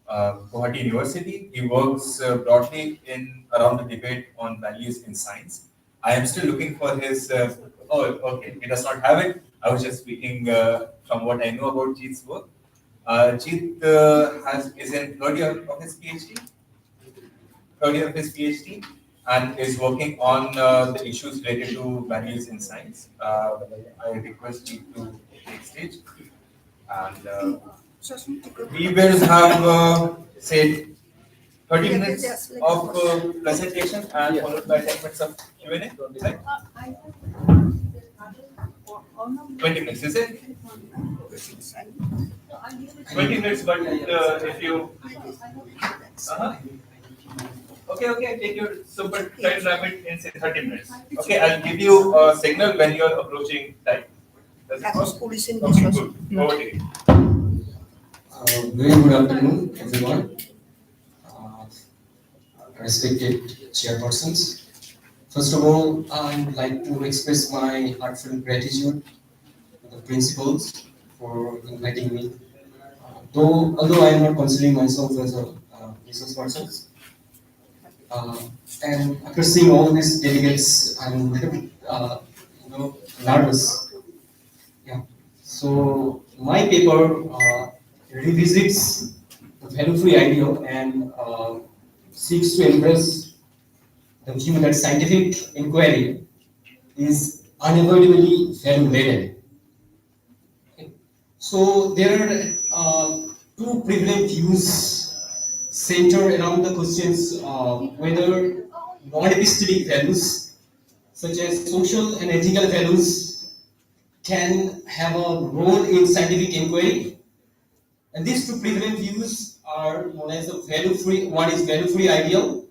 Guwahati University. He works broadly in around the debate on values in science. I am still looking for his. Okay, he does not have it. I was just speaking from what I know about Jeet's work. Jeet is in third year of his PhD. Third year of his PhD, and is working on the issues related to values in science. I request Jeet to take stage, and we will have say 30 minutes of presentation and followed by 10 minutes of Q&A. Right? 20 minutes, is it? 20 minutes, but if you. Okay, take your super try to wrap it in say 30 minutes. Okay, I'll give you a signal when you're approaching time. Okay, good. Over to you. Very good afternoon, everyone. Respected chairpersons. First of all, I would like to express my heartfelt gratitude to the principals for inviting me. Although I am not considering myself as a resource person, and after seeing all these delegates, I'm a little bit, nervous. Yeah. So my paper revisits the value-free ideal and seeks to embrace the view that scientific inquiry is unavoidably value-laden. Okay. So there are two prevalent views center around the questions whether non-epistemic values such as social and ethical values can have a role in scientific inquiry. And these two prevalent views are known as the value-free. One is value-free ideal,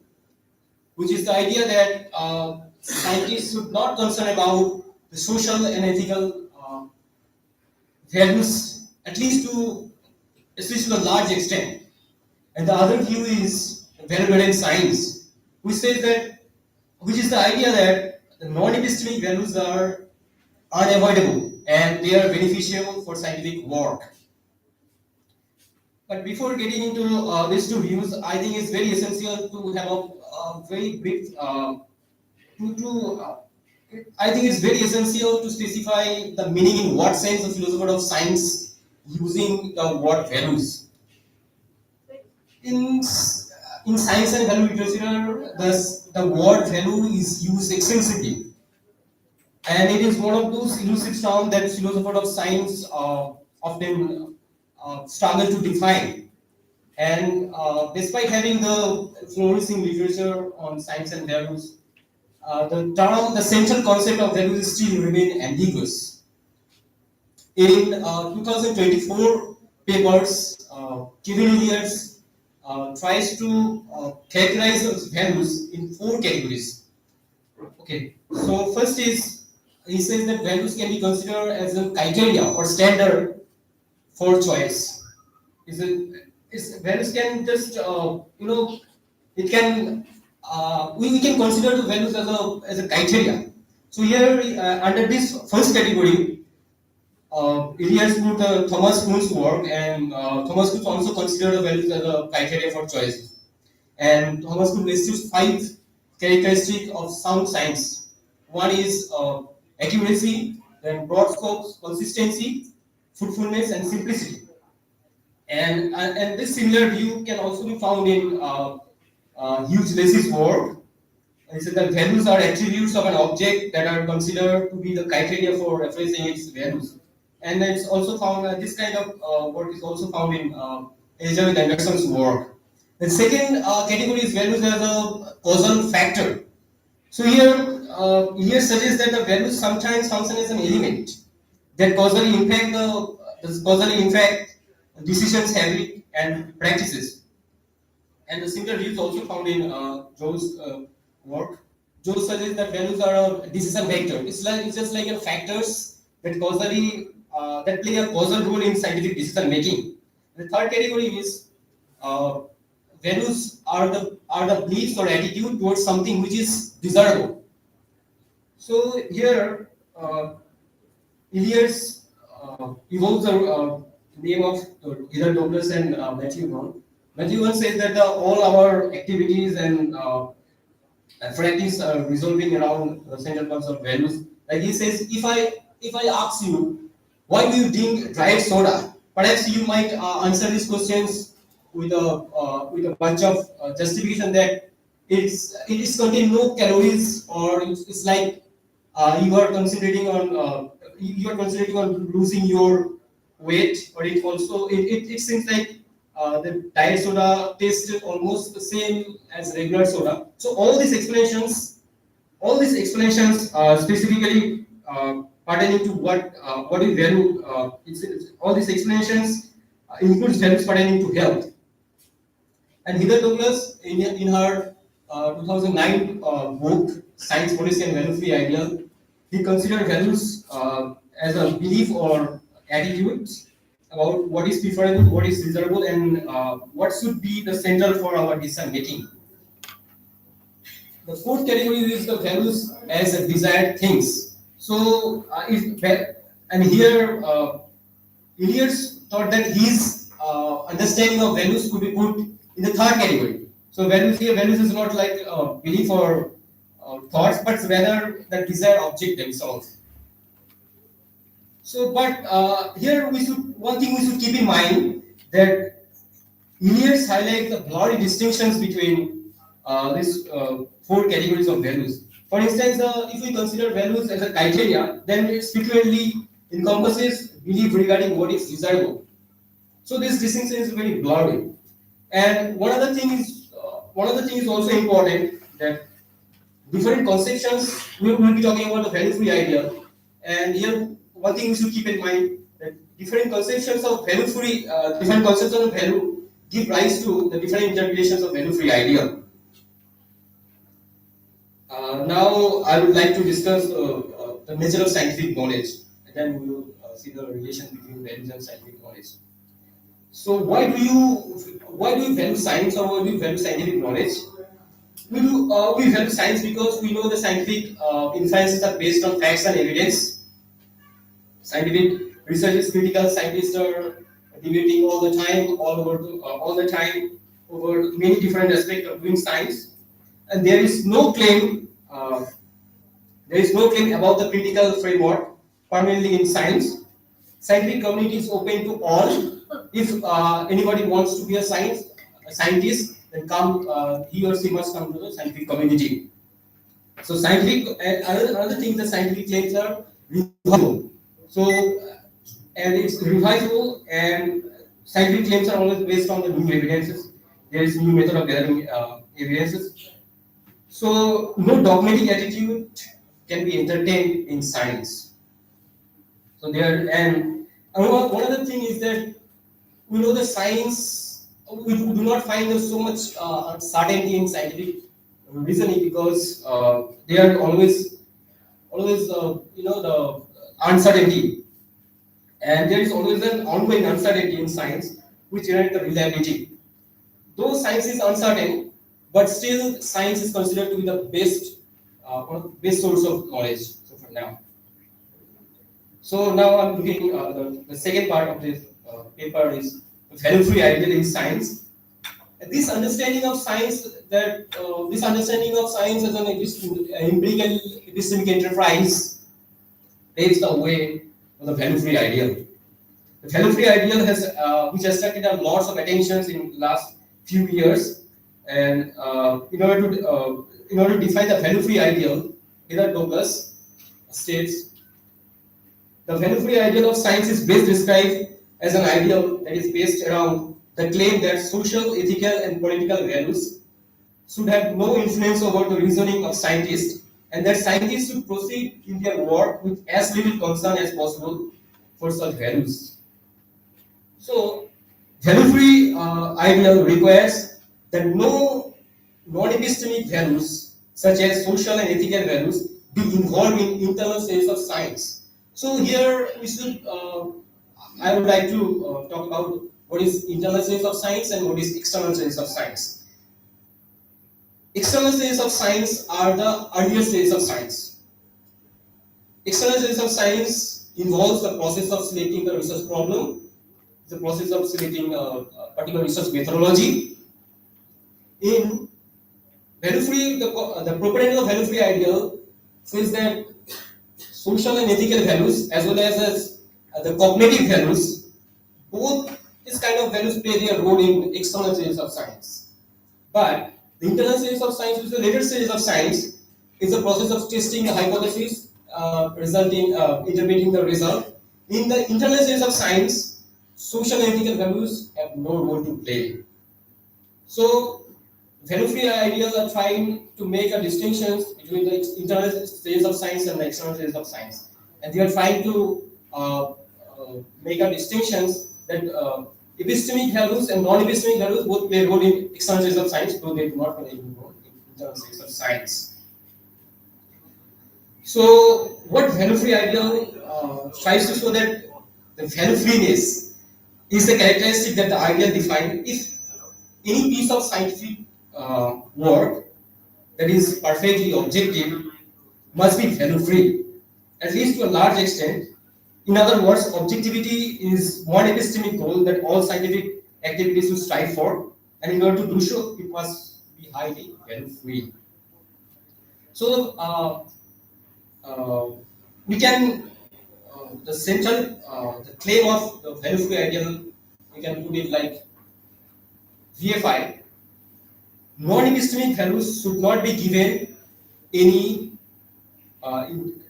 which is the idea that scientists should not concern about the social and ethical values, at least to a large extent. And the other view is value-laden science, which is the idea that the non-epistemic values are unavoidable and they are beneficial for scientific work. But before getting into these two views, I think it's very essential to have a very brief. I think it's very essential to specify the meaning in what sense the philosopher of science using the word values. In science and value literature, the word value is used extensively. And it is one of those elusive terms that philosophers of science often struggle to define. And despite having the flourishing literature on science and values, the central concept of values still remain ambiguous. In 2024 papers, Kevin Elliot's tries to categorize those values in four categories. Okay, so first is he says that values can be considered as a criteria or standard for choice. Is values can just it can we can consider the values as a criteria. So here under this first category, Elias put Thomas Kuhn's work, and Thomas Kuhn also considered the values as a criteria for choice. And Thomas Kuhn lists five characteristics of sound science. One is accuracy, then broad scope, consistency, fruitfulness, and simplicity. And this similar view can also be found in Hughes Lacy's work. He said that values are attributes of an object that are considered to be the criteria for appraising its values. And it's also found this kind of work is also found in Elizabeth Anderson's work. The second category is values as a causal factor. So here suggests that the values sometimes function as an element that causally impact decisions, habit, and practices. And the similar views also found in Joe's work. Joe suggests that values are a decision vector. It's just like factors that causally that play a causal role in scientific decision making. The third category is uh, values are the beliefs or attitude towards something which is desirable. So here, Elias evolves the name of either Douglas and Matthew Brown. Matthew Brown says that all our activities and practice are resolving around the central concept of values. Like he says, if I ask you why do you drink dried soda, perhaps you might answer these questions with a bunch of justification that it is contain no calories, or it's like you are concentrating on losing your weight, or it seems like the diet soda tastes almost the same as regular soda. So all these explanations specifically pertaining to what is value. All these explanations includes values pertaining to health. And Heather Douglas, in her 2009 book, Science, Policy, and Value Free Ideal, he considered values as a belief or attitude about what is preferable, what is desirable, and what should be the central for our decision making. The fourth category is the values as a desired things. So, and here Elias thought that his understanding of values could be put in the third category. So values is not like belief or thoughts, but rather the desired object themselves. So, but here one thing we should keep in mind that Elias highlights the blurry distinctions between these four categories of values. For instance, if we consider values as a criteria, then it frequently encompasses belief regarding what is desirable. So this distinction is very blurry. And one other thing is also important, that different conceptions, we will be talking about the value free ideal. And here one thing we should keep in mind, that different conceptions of value free, different concepts of value give rise to the different interpretations of value free ideal. Now I would like to discuss the nature of scientific knowledge, and then we will see the relation between values and scientific knowledge. So why do you value science, or why do you value scientific knowledge? We value science because we know the scientific inferences are based on facts and evidence. Scientific research is critical. Scientists are debating all the time, all the time over many different aspects of doing science, and there is no claim. There is no claim about the critical framework permanently in science. Scientific community is open to all. If anybody wants to be a scientist, then he or she must come to the scientific community. So another thing, the scientific claims are revisable. So and it's revisable, and scientific claims are always based on the new evidences. There is new method of gathering evidences. So no dogmatic attitude can be entertained in science. So one other thing is that we know the science we do not find so much certainty in scientific reasoning because there are always the uncertainty, and there is always an ongoing uncertainty in science which generates the reliability. Though science is uncertain, but still science is considered to be the best source of knowledge. So for now. So now I'm looking the second part of this paper is value-free ideal in science. And this understanding of science as an empirical epistemic enterprise paves the way for the value-free ideal. The value-free ideal has which has attracted a lots of attentions in last few years, and in order to define the value-free ideal, Heather Douglas states the value-free ideal of science is best described as an ideal that is based around the claim that social, ethical, and political values should have no influence over the reasoning of scientists, and that scientists should proceed in their work with as little concern as possible for such values. So, value-free ideal requires that no non-epistemic values, such as social and ethical values, be involved in internal stages of science. So here I would like to talk about what is internal stages of science and what is external stages of science. External stages of science are the earlier stages of science. External stages of science involves the process of selecting the research problem, the process of selecting a particular research methodology. In value-free, the proponent of value-free ideal says that social and ethical values as well as the cognitive values, both these kind of values play their role in external stages of science. But the internal stages of science, which is the later stages of science, is the process of testing a hypothesis, interpreting the result. In the internal stages of science, social and ethical values have no role to play. So, value-free ideas are trying to make a distinction between the internal stages of science and the external stages of science, and they are trying to make a distinction that epistemic values and non-epistemic values both play a role in external stages of science, though they do not play a role in internal stages of science. So, what value-free ideal tries to show that the value-freeness is the characteristic that the ideal defines. If any piece of scientific work that is perfectly objective must be value-free, at least to a large extent. In other words, objectivity is one epistemic goal that all scientific activities should strive for, and in order to do so, it must be highly value-free. So, we can the central the claim of the value-free ideal, we can put it like VFI. Non-epistemic values should not be given any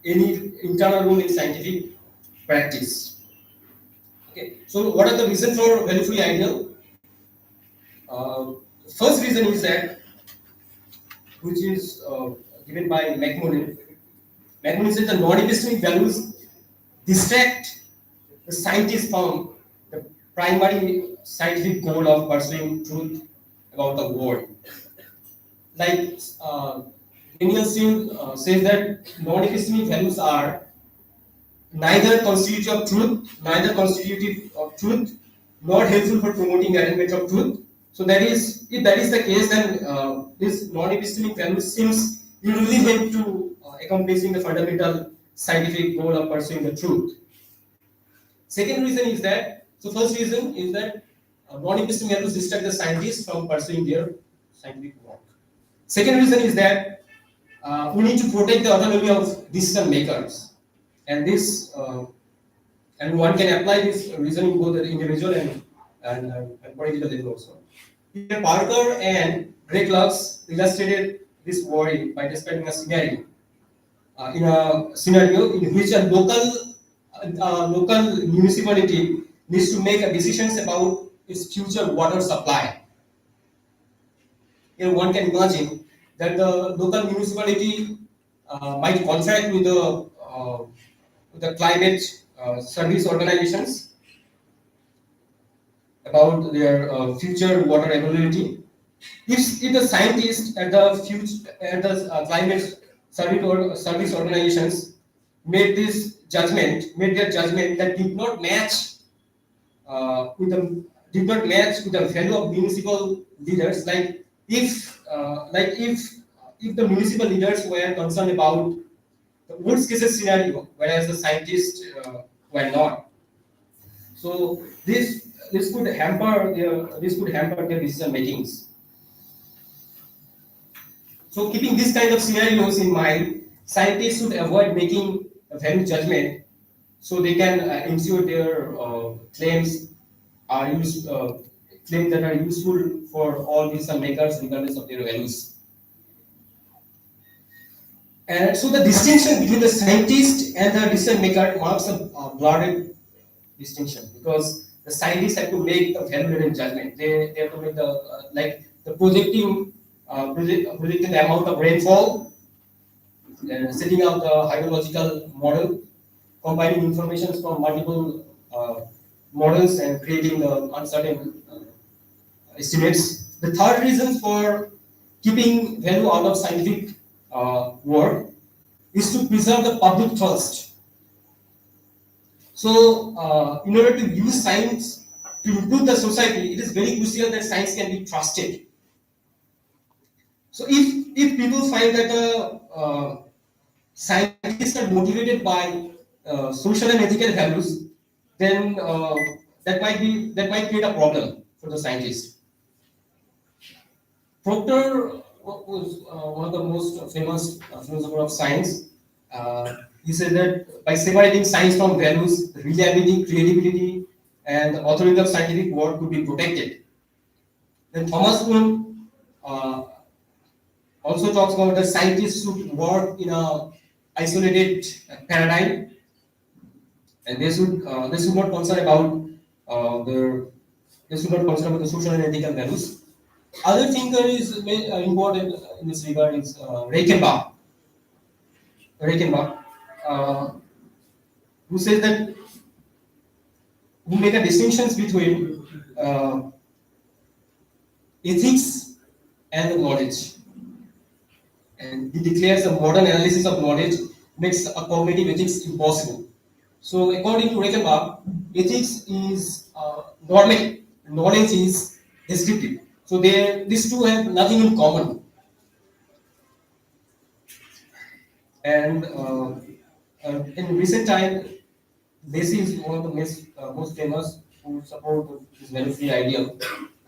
internal role in scientific practice. Okay, so what are the reasons for value-free ideal? First reason is that, which is given by McMullen. McMullen says the non-epistemic values distract the scientist from the primary scientific goal of pursuing truth about the world. Like Daniel Steele says that non-epistemic values are neither constitutive of truth, nor helpful for promoting attainment of truth. So that is, if that is the case, then this non-epistemic value seems irrelevant to accomplishing the fundamental scientific goal of pursuing the truth. Second reason is that, so first reason is that non-epistemic values distract the scientists from pursuing their scientific work. Second reason is that we need to protect the autonomy of decision makers, and this and one can apply this reasoning both at individual and political level also. Here, Parker and Greg Lux illustrated this worry by describing a scenario. In a scenario in which a local municipality needs to make decisions about its future water supply. Here, one can imagine that the local municipality might contract with the climate service organizations. about their future water availability. If the scientists at the future at the climate service organizations made their judgment that did not match with the value of municipal leaders. If the municipal leaders were concerned about the worst case scenario, whereas the scientists were not. So this could hamper their decision makings. So keeping these kind of scenarios in mind, scientists should avoid making a value judgment so they can ensure their claims are claims that are useful for all decision makers regardless of their values. And so the distinction between the scientist and the decision maker marks a blurred distinction, because the scientists have to make a value-driven judgment. They have to make the predicting the amount of rainfall, setting up the hydrological model, combining information from multiple models and creating the uncertain estimates. The third reason for keeping value out of scientific work is to preserve the public trust. So, in order to use science to improve the society, it is very crucial that science can be trusted. So, if people find that scientists are motivated by social and ethical values, then that might create a problem for the scientist. Proctor was one of the most famous philosophers of science. He said that by separating science from values, reliability, credibility, and the authority of scientific work could be protected. Then Thomas Kuhn also talks about that scientists should work in a isolated paradigm, and they should not concern about the social and ethical values. Other thinker is important in this regard is Reichenbach. Who says that who make a distinctions between ethics and knowledge, and he declares a modern analysis of knowledge makes a cognitive ethics impossible. So, according to Reichenbach, ethics is normative, knowledge is descriptive. So, these two have nothing in common. And in recent time, Lacey is one of the most famous who support this value-free idea.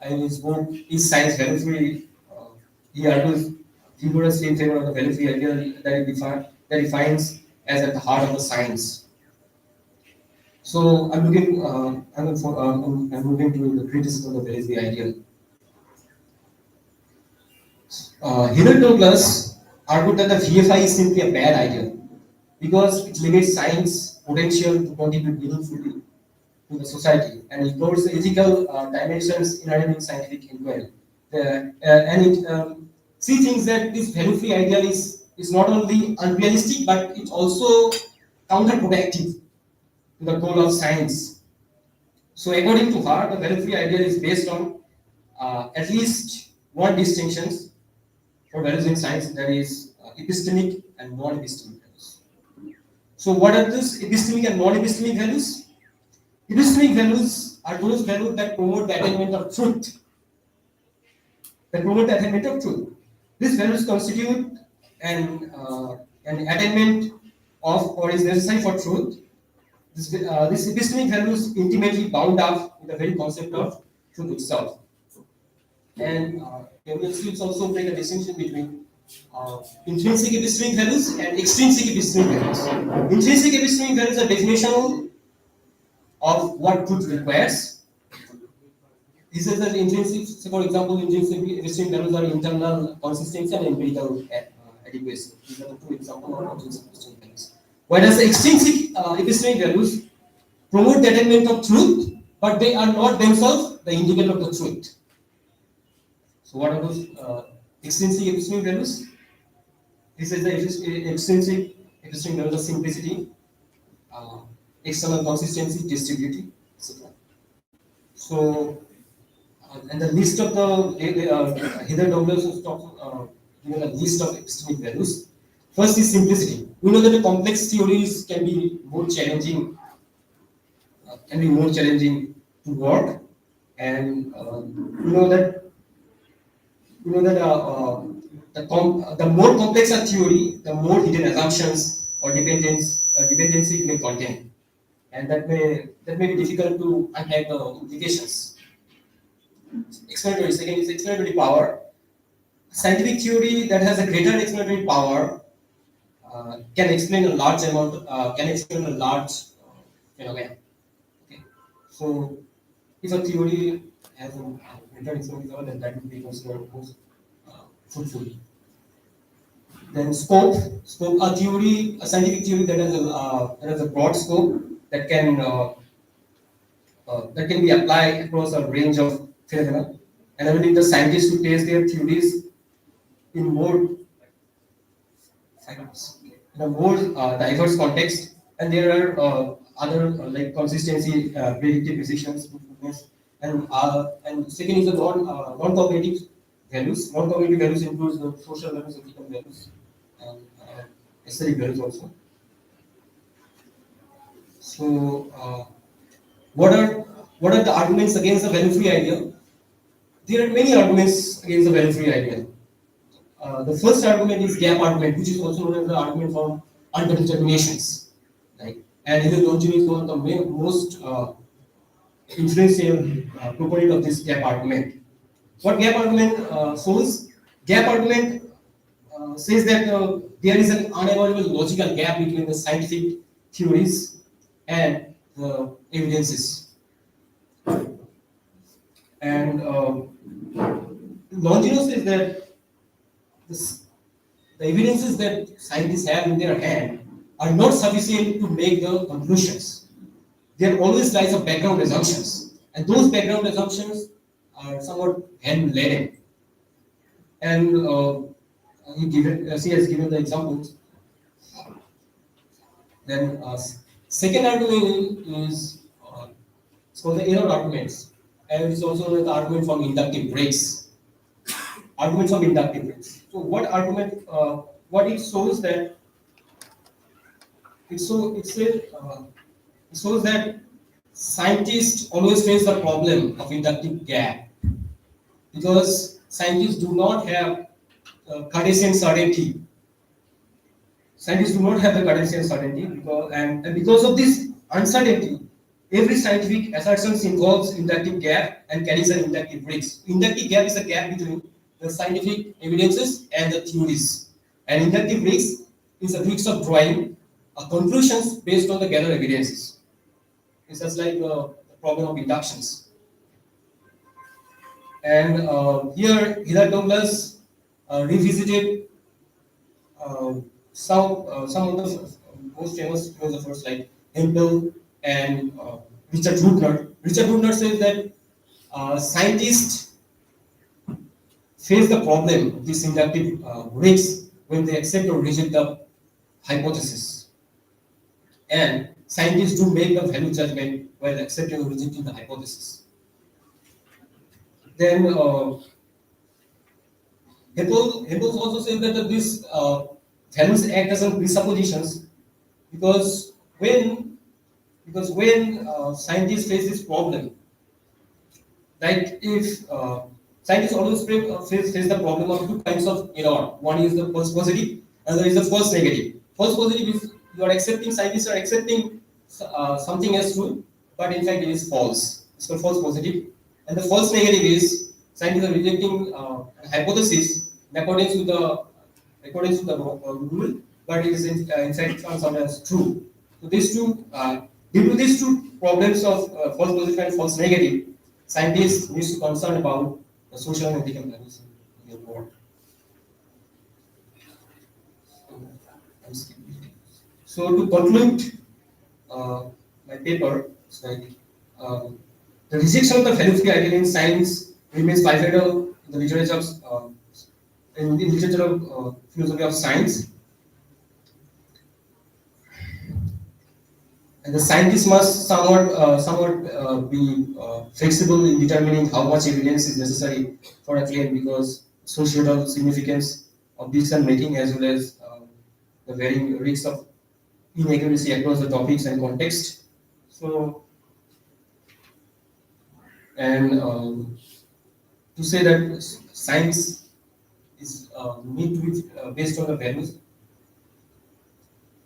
And his book is Science Value-Free. He argues vigorously in favor of the value-free idea that he finds as at the heart of the science. So I'm moving to the criticism of the value-free ideal. Hillel Douglas argued that the VFI is simply a bad idea because it limits science potential to contribute meaningfully to the society and ignores the ethical dimensions inherent in scientific inquiry. She thinks that this value-free ideal is not only unrealistic but it's also counterproductive to the goal of science. So, according to her, the value-free ideal is based on at least one distinction for values in science, that is epistemic and non-epistemic values. So, what are these epistemic and non-epistemic values? Epistemic values are those values that promote the attainment of truth. These values constitute an attainment of or is necessary for truth. These epistemic values intimately bound up with the very concept of truth itself. And students also make a distinction between intrinsic epistemic values and extrinsic epistemic values. Intrinsic epistemic values are definitional of what truth requires. He says that intrinsic, so for example, intrinsic epistemic values are internal consistency and empirical adequacy. These are the two examples of intrinsic epistemic values. Whereas the extrinsic epistemic values promote the attainment of truth, but they are not themselves the indicator of the truth. So, what are those extrinsic epistemic values? He says the extrinsic epistemic values are simplicity, external consistency, distributivity, etc. So, and the list of the Heather Douglas has given a list of epistemic values. First is simplicity. We know that the complex theories can be more challenging, to work, and we know that the more complex a theory, the more hidden assumptions or dependency it may contain, and that may be difficult to unpack the implications. Explanatory. Second is explanatory power. Scientific theory that has a greater explanatory power can explain a large phenomenon. Okay. So if a theory has a greater explanatory power, then that would be considered most fruitful. Then scope. A scientific theory that has a broad scope that can be applied across a range of phenomena, enabling the scientists to test their theories in more diverse context. And there are other like consistency, predictive precision, improvements, and second is the non-cognitive values. Non-cognitive values includes the social values, ethical values, and aesthetic values also. So, what are the arguments against the value-free idea? There are many arguments against the value-free idea. The first argument is gap argument, which is also known as the argument from undeterminations. Right? And Hillel Longin is one of the most influential proponent of this gap argument. What gap argument shows? Gap argument says that there is an unavoidable logical gap between the scientific theories and the evidences. And Longino says that the evidences that scientists have in their hand are not sufficient to make the conclusions. There always lies a background assumptions, and those background assumptions are somewhat hand-laden. And she has given the examples. Then second argument is it's called the error arguments, and it's also the argument from inductive breaks. Argument from inductive breaks. So what argument? What it shows that it shows that scientists always face the problem of inductive gap because scientists do not have Cartesian certainty. Scientists do not have the Cartesian certainty because of this uncertainty, every scientific assertion involves inductive gap and carries an inductive breaks. Inductive gap is a gap between the scientific evidences and the theories. And inductive breaks is a breaks of drawing conclusions based on the gathered evidences. It's just like the problem of inductions. And here, Hillel Douglas revisited some of the most famous philosophers like Hempel and Richard Rudner. Richard Rudner says that scientists face the problem of this inductive breaks when they accept or reject the hypothesis. And scientists do make the value judgment while accepting or rejecting the hypothesis. Then Hempel also says that these values act as presuppositions because when scientists face this problem, like if scientists always face the problem of two kinds of error. One is the false positive, another is the false negative. False positive is scientists are accepting something as true, but in fact it is false. It's called false positive. And the false negative is scientists are rejecting a hypothesis in accordance with the rule, but it is in fact found as true. So due to these two problems of false positive and false negative, scientists need to concern about the social and ethical values in the world. So to conclude my paper, it's like the rejection of the value-free ideal in science remains bilateral in the literature of philosophy of science. And the scientist must somewhat be flexible in determining how much evidence is necessary for a claim, because societal significance of decision making, as well as the varying risks of inaccuracy across the topics and context. So, and to say that science is need to be based on the values.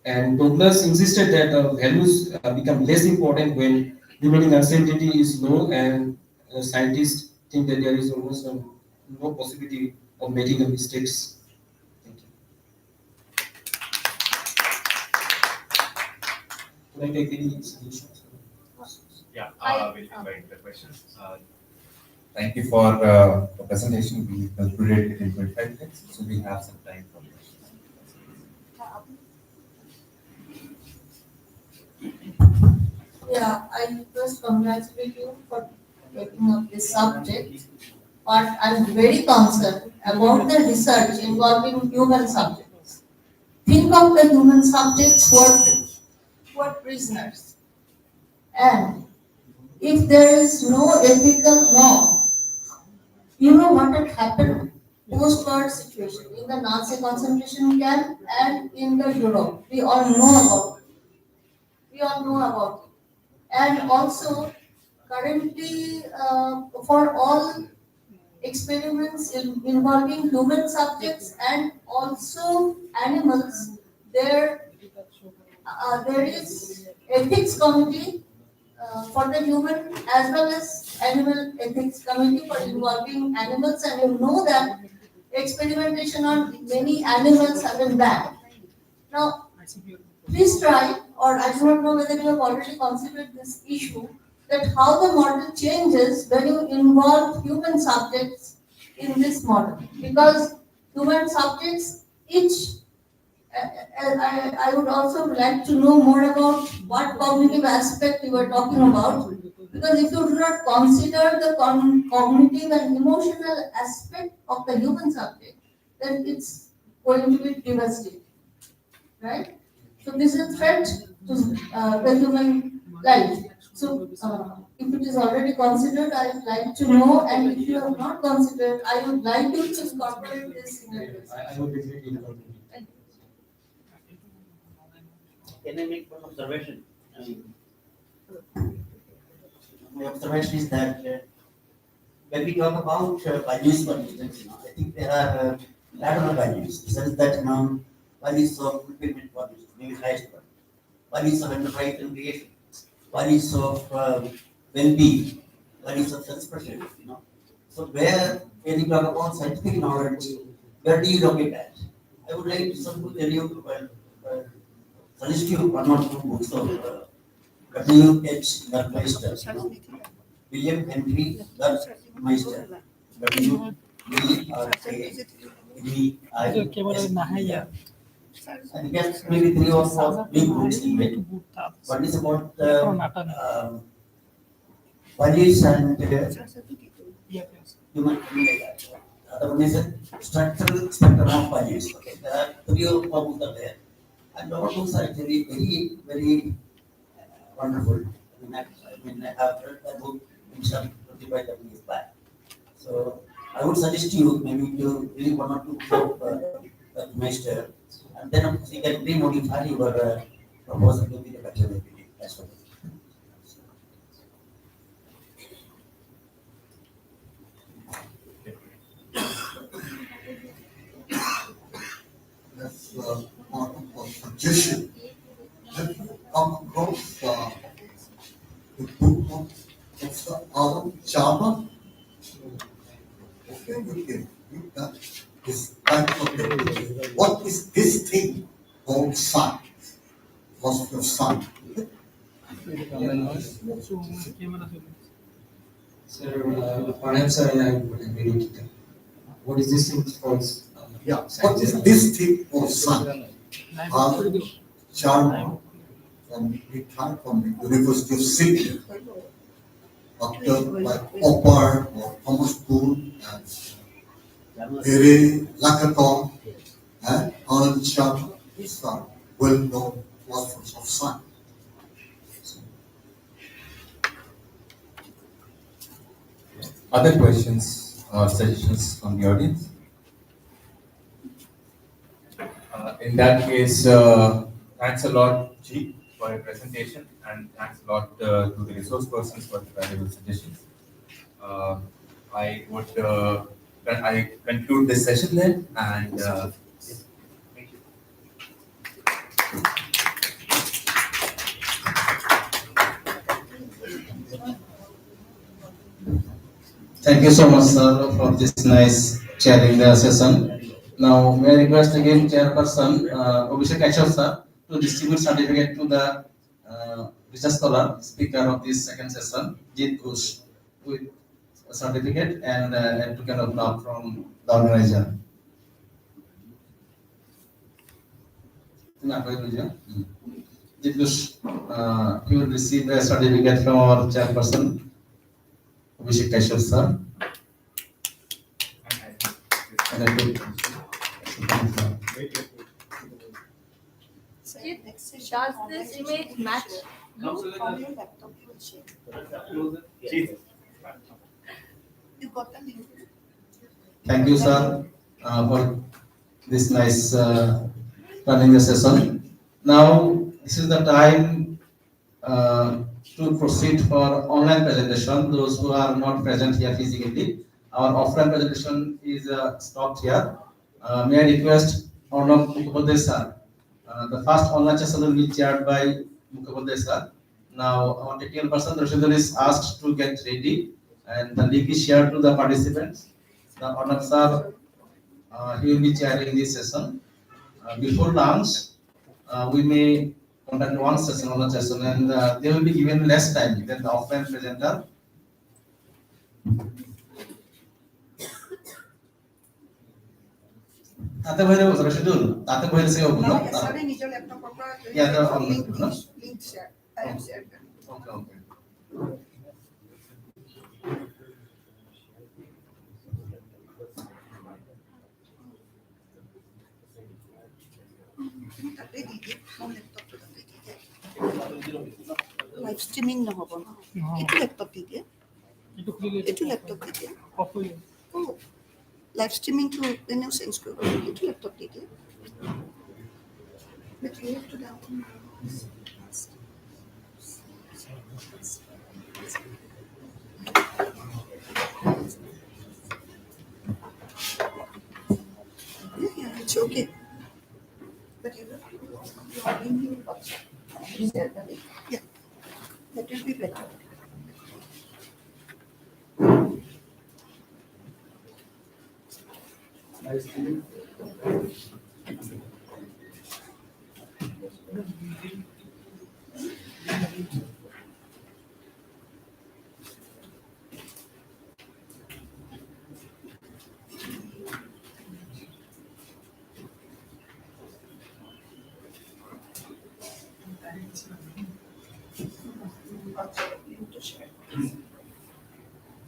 And Douglas insisted that values become less important when remaining uncertainty is low, and scientists think that there is almost no possibility of making a mistakes. Thank you. Can I take any suggestions? Yeah, we'll invite the questions. Thank you for the presentation. We concluded it in 25 minutes, so we have some time for questions. Yeah, I first congratulate you for taking up this subject, but I'm very concerned about the research involving human subjects. Think of the human subjects who are prisoners. And if there is no ethical norm, you know what had happened post-war situation in the Nazi concentration camp and in the Europe. We all know about it. We all know about it. And also, currently, for all experiments involving human subjects and also animals, there is ethics committee for the human as well as animal ethics committee for involving animals, and you know that experimentation on many animals have been banned. Now, please try, or I do not know whether you have already considered this issue, that how the model changes when you involve human subjects in this model. Because human subjects, I would also like to know more about what cognitive aspect you were talking about. Because if you do not consider the cognitive and emotional aspect of the human subject, then it's going to be devastating, right? So this is a threat to the human life. So if it is already considered, I would like to know, and if you have not considered, I would like you to incorporate this in your list. I would definitely incorporate it. Can I make one observation? My observation is that when we talk about values, for instance, I think there are lateral values, in the sense that values of fulfillment, for instance, maybe highest one, values of enterprise and creation, values of well-being, values of self-expression. So when you talk about scientific knowledge, where do you locate that? I would like to tell you, suggest you one or two books of W.H. Meister, William Henry Meister, W.R.K.M.E.I.S.T.E.R. And he has maybe 3 or 4 big books in it. One is about values and human behavior. The other one is a structural spectrum of values. Okay, there are 3 or 4 books are there. And all books are actually very, very wonderful. I have read the book in some 25 years back. So I would suggest you maybe to read 1 or 2 books of Meister, and then you can re-modify your proposal to be the better way. That's what. That's part of a suggestion. Have you come across the book of Professor Adam Sharma? Okay, you can read that. This type of thing. What is this thing called sun? Philosophy of sun. Sir, perhaps I would agree with that. What is this thing called? Yeah, what is this thing called sun? Sharma from the University of Sydney. Dr. like Oppar or Thomas Boone and Gary Lakaton and Alan Sharma. These are well-known philosophers of science. Other questions or suggestions from the audience? In that case, thanks a lot, G, for your presentation, and thanks a lot to the resource persons for the valuable suggestions. I would I conclude this session then, and thank you. Thank you so much, sir, for this nice sharing the session. Now, may I request again Chairperson Abhishek Kashyap, sir, to distribute certificate to the research scholar, speaker of this second session, Jit Ghosh, with a certificate and a token of love from the organizer. Jit Ghosh, you will receive a certificate from our Chairperson Abhishek Kashyap, sir. And I took Does this image match you on your laptop? You will share. You got the link. Thank you, sir, for this nice running the session. Now, this is the time to proceed for online presentation. Those who are not present here physically, our offline presentation is stopped here. May I request Arnab Mukhopadhyay, sir? The first online session will be chaired by Mukhopadhyay, sir. Now, our technical person, Rashidul, is asked to get ready, and the link is shared to the participants. The Arnab, sir, he will be chairing this session. Before lunch, we may conduct one session on the session, and they will be given less time than the offline presenter. Tate bhai re Rashidul, tate bhai se hobo na? Yesterday nijo laptop par Yeah, the on link no? link share. I have shared. Okay, okay. তাতে দি দিয়ে মোৰ লেপটপটো তাতে দি দিয়ে live streaming নহ'ব ন এইটো laptop দি দিয়ে এইটো লেপটপ দি দিয়ে লাইভ ষ্ট্ৰীমিংটো এনেও চেঞ্জ কৰিব এইটো লেপটপ দি দিয়ে But you have to download. Yeah, it's okay. But you have to log in your box. Yeah, that will be better.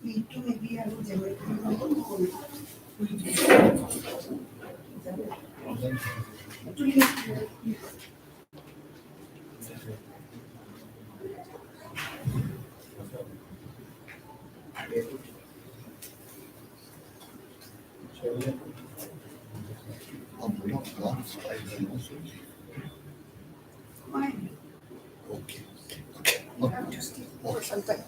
Need to maybe I will generate Fine. Okay. You have to stay for some time.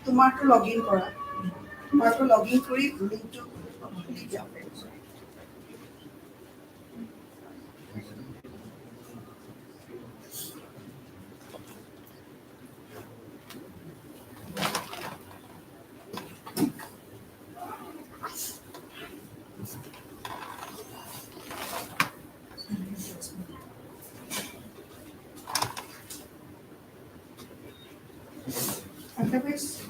তোমাৰটো login কৰা তোমাৰটো login কৰি লিংকটো খুলি দিয়া database.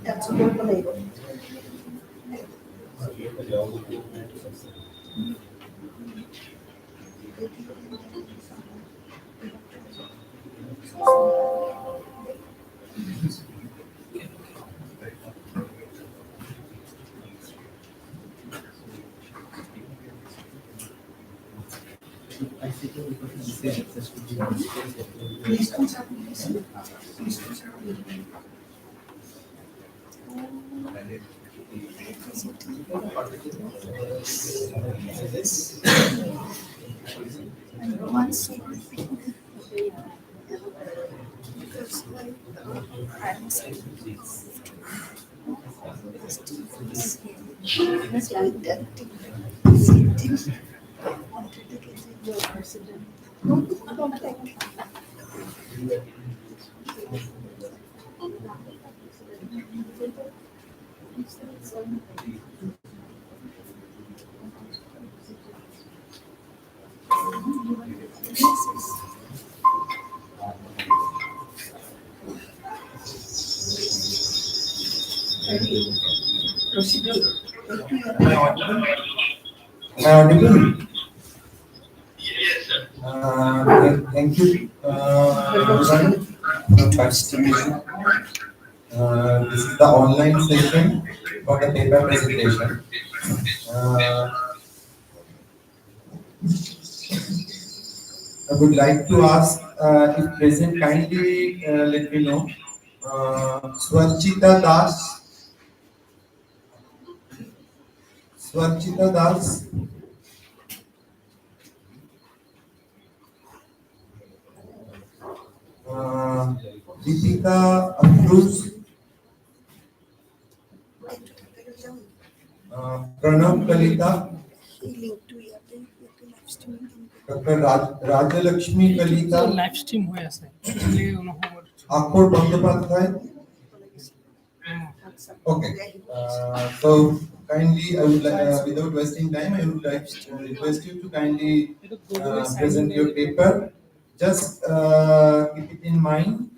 That's a good label. One second. Because like I'm it's like that. Wanted to get your president. Don't like. Procedure. Am I audible? Am I audible? Thank you, everyone, for participation. This is the online session for the paper presentation. I would like to ask, if present, kindly let me know. Swachita Das. Swachita Das. Deepika Afruz. Pranav Kalita. Dr. Rajalakshmi Kalita. Live stream हुआ ऐसे इसलिए उन्होंने Akor Bandyopadhyay. Okay. So kindly, I would like, without wasting time, I would like to request you to kindly present your paper. Just keep it in mind.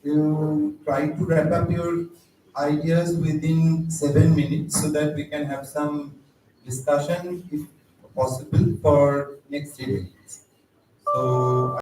You try to wrap up your ideas within 7 minutes so that we can have some discussion, if possible, for next 3 minutes. So.